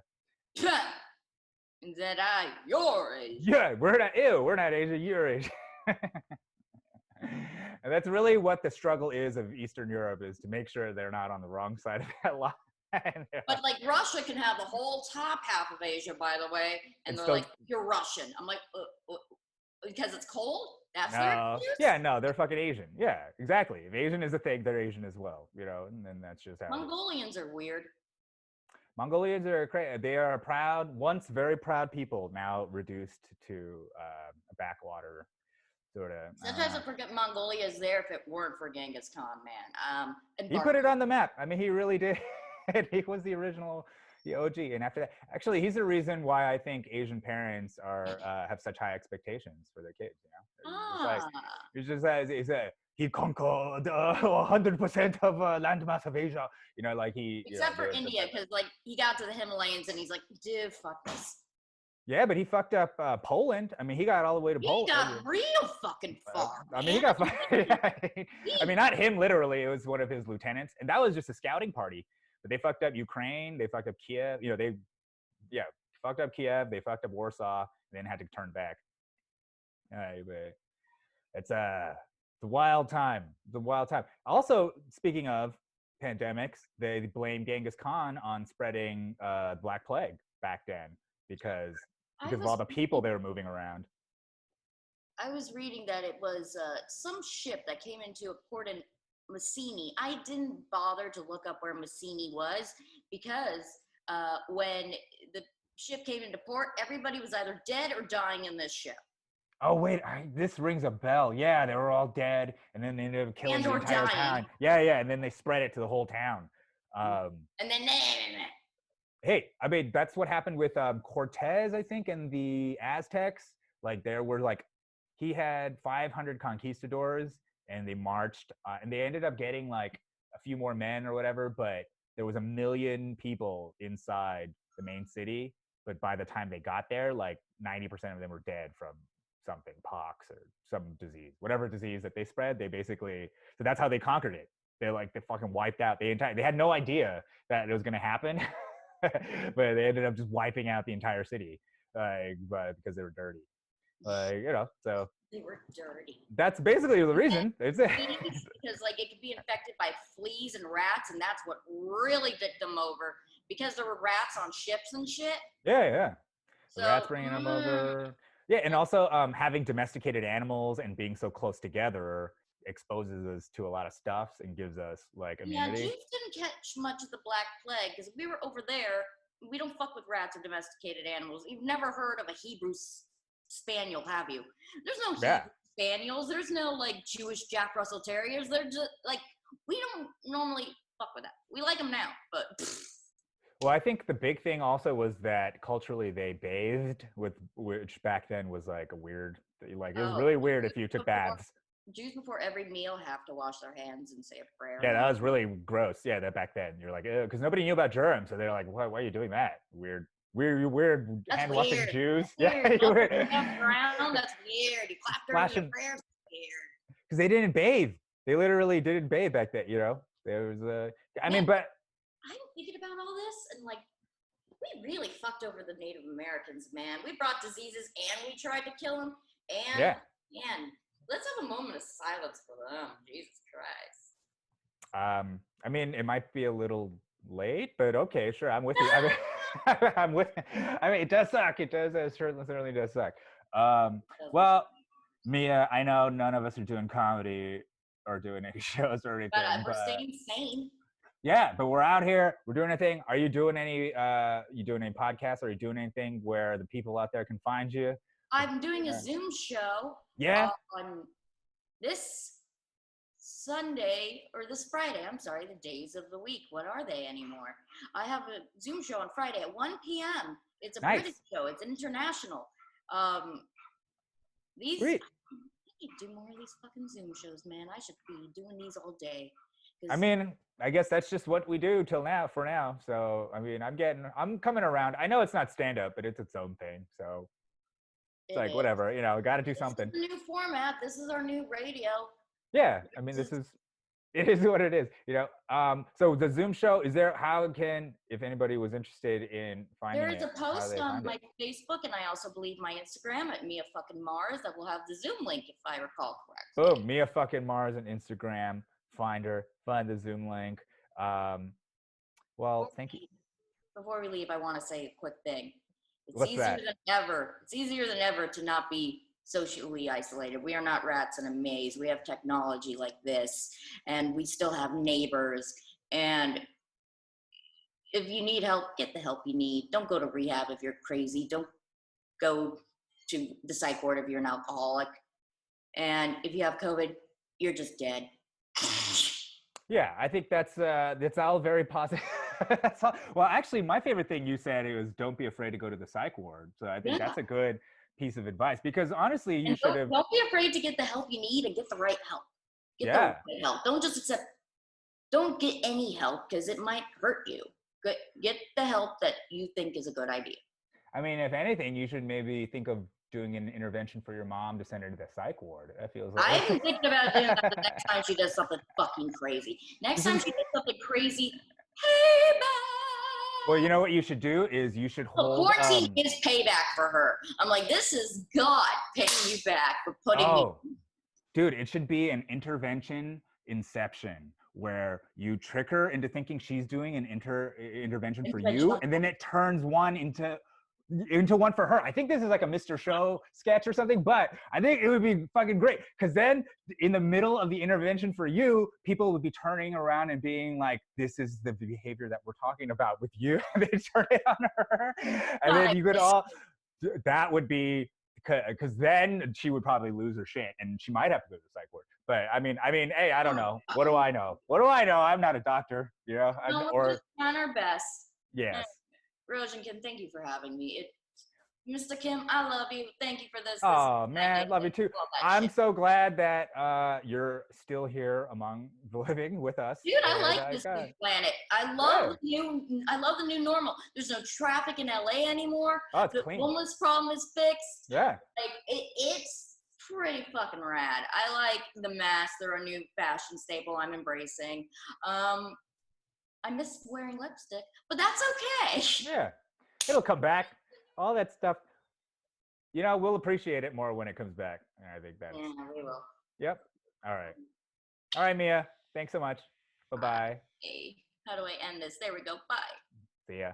Instead, Eurasia. Yeah, we're not Asia, Eurasia. And that's really what the struggle is of Eastern Europe, is to make sure they're not on the wrong side of that line. But like Russia can have the whole top half of Asia, by the way, and they're like, you're Russian. I'm like, because it's cold? That's their excuse? Yeah, no, they're fucking Asian. Yeah, exactly. If Asian is a thing, they're Asian as well, and then that's just how Mongolians are weird. Mongolians are crazy. They are once very proud people, now reduced to a backwater sort of. Sometimes I forget Mongolia is there if it weren't for Genghis Khan, man. He put it on the map. I mean, he really did. He was the original, the OG. And after that, actually, he's the reason why I think Asian parents have such high expectations for their kids. It's just he conquered 100% of landmass of Asia. You know, like he, Except for India, because like he got to the Himalayas and he's like, dude, fuck this. yeah, but he fucked up Poland. I mean, he got all the way to He Poland. got real fucking far. I mean, he got. I mean, not him literally. It was one of his lieutenants, and that was just a scouting party. But they fucked up Ukraine. They fucked up Kiev. You know, fucked up Kiev. They fucked up Warsaw, and then had to turn back. But it's a wild time. It's a wild time. Also, speaking of pandemics, they blame Genghis Khan on spreading Black Plague back then because of all the people they were moving around. I was reading that it was some ship that came into a port in Messini. I didn't bother to look up where Messini was because when the ship came into port, everybody was either dead or dying in this ship. Oh wait, this rings a bell. Yeah, they were all dead, and then they ended up killing the entire town. Yeah, and then they spread it to the whole town. And then, hey, I mean that's what happened with Cortez, I think, and the Aztecs. Like there were like he had 500 conquistadors, and they marched, and they ended up getting like a few more men or whatever. But there was 1 million people inside the main city. But by the time they got there, like 90% of them were dead from something, pox or some disease, whatever disease that they spread. They basically, so that's how they conquered it. They fucking wiped out the entire, they had no idea that it was going to happen, but they ended up just wiping out the entire city, because they were dirty. So they were dirty. That's basically the reason. Because like it could be infected by fleas and rats, and that's what really did them over. Because there were rats on ships and shit. Yeah. So, rats bringing them over. Yeah, and also having domesticated animals and being so close together exposes us to a lot of stuff and gives us like immunity. Yeah, Jews didn't catch much of the Black Plague because if we were over there, we don't fuck with rats or domesticated animals. You've never heard of a Hebrew spaniel, have you? There's no Hebrew spaniels. There's no like Jewish Jack Russell Terriers. They're just like, we don't normally fuck with that. We like them now, but. Well, I think the big thing also was that culturally they bathed, which back then was like a weird, like it was really weird if you took baths. Jews before every meal have to wash their hands and say a prayer. Yeah, that was really gross. Yeah, that back then you're like, because nobody knew about germs, so they're like, why are you doing that? Weird hand washing Jews. Yeah, that's weird. That's weird. You clap during your prayers. Weird. Because they didn't bathe. They literally didn't bathe back then. You know, there was but. I'm thinking about all this, and like, we really fucked over the Native Americans, man. We brought diseases, and we tried to kill them, and man, let's have a moment of silence for them. Jesus Christ. I mean, it might be a little late, but okay, sure, I'm with you. I'm with. I mean, it does suck. It does. It certainly does suck. Well, Mia, I know none of us are doing comedy or doing any shows or anything, but we're staying sane. Yeah, but we're out here. We're doing a thing. Are you doing any? You doing any podcasts? Are you doing anything where the people out there can find you? I'm doing a Zoom show. Yeah. On this Sunday or this Friday. I'm sorry, the days of the week. What are they anymore? I have a Zoom show on Friday at 1 p.m. It's a British show. It's international. Sweet. I need to do more of these fucking Zoom shows, man. I should be doing these all day. I mean, I guess that's just what we do for now. So, I mean, I'm coming around. I know it's not stand up, but it's its own thing. So it's like, whatever, got to do something. This is the new format. This is our new radio. Yeah. I mean, it is what it is, So the Zoom show, if anybody was interested in finding it. There is a post on my Facebook, and I also believe my Instagram at Mia fucking Mars that will have the Zoom link, if I recall correctly. Boom, Mia fucking Mars on Instagram. Find the Zoom link. Well, thank you. Before we leave, I want to say a quick thing. What's that? It's easier than ever to not be socially isolated. We are not rats in a maze. We have technology like this, and we still have neighbors. And if you need help, get the help you need. Don't go to rehab if you're crazy. Don't go to the psych ward if you're an alcoholic. And if you have COVID, you're just dead. Yeah, I think that's all very positive. That's all. Well, actually, my favorite thing you said was don't be afraid to go to the psych ward. So I think that's a good piece of advice because honestly, you should have. Don't be afraid to get the help you need and get the right help. Get the Yeah. right help. Don't just accept. Don't get any help because it might hurt you. Get the help that you think is a good idea. I mean, if anything, you should maybe think of doing an intervention for your mom to send her to the psych ward. That feels like. I'm thinking about doing that the next time she does something fucking crazy. Next time she does something crazy, hey, Well, back. you know what you should do is you should Look, hold. quarantine is payback for her. I'm like, this is God paying you back for putting me. Oh, dude, it should be an intervention inception where you trick her into thinking she's doing an intervention for you, and then it turns one into one for her. I think this is like a Mr. Show sketch or something, but I think it would be fucking great because then in the middle of the intervention for you, people would be turning around and being like, this is the behavior that we're talking about with you. And they turn it on her. And then you could all, that would be, because then she would probably lose her shit and she might have to go to the psych ward. But I mean, hey, I don't know. What do I know? What do I know? I'm not a doctor, you know? No, we're just trying our best. Yes. Rose and Kim, thank you for having me. Mr. Kim, I love you. Thank you for this. Oh man, love you too. I'm so glad that you're still here among the living with us. Dude, I like this new planet. I love the new normal. There's no traffic in LA anymore. Oh, it's the clean. homeless problem is fixed. Yeah. Like it's pretty fucking rad. I like the masks. They're a new fashion staple I'm embracing. I miss wearing lipstick, but that's okay. Yeah. It'll come back. All that stuff. You know, we'll appreciate it more when it comes back. I think that's. Yeah, we will. Yep. All right. All right, Mia. Thanks so much. Bye-bye. Okay. How do I end this? There we go. Bye. See ya.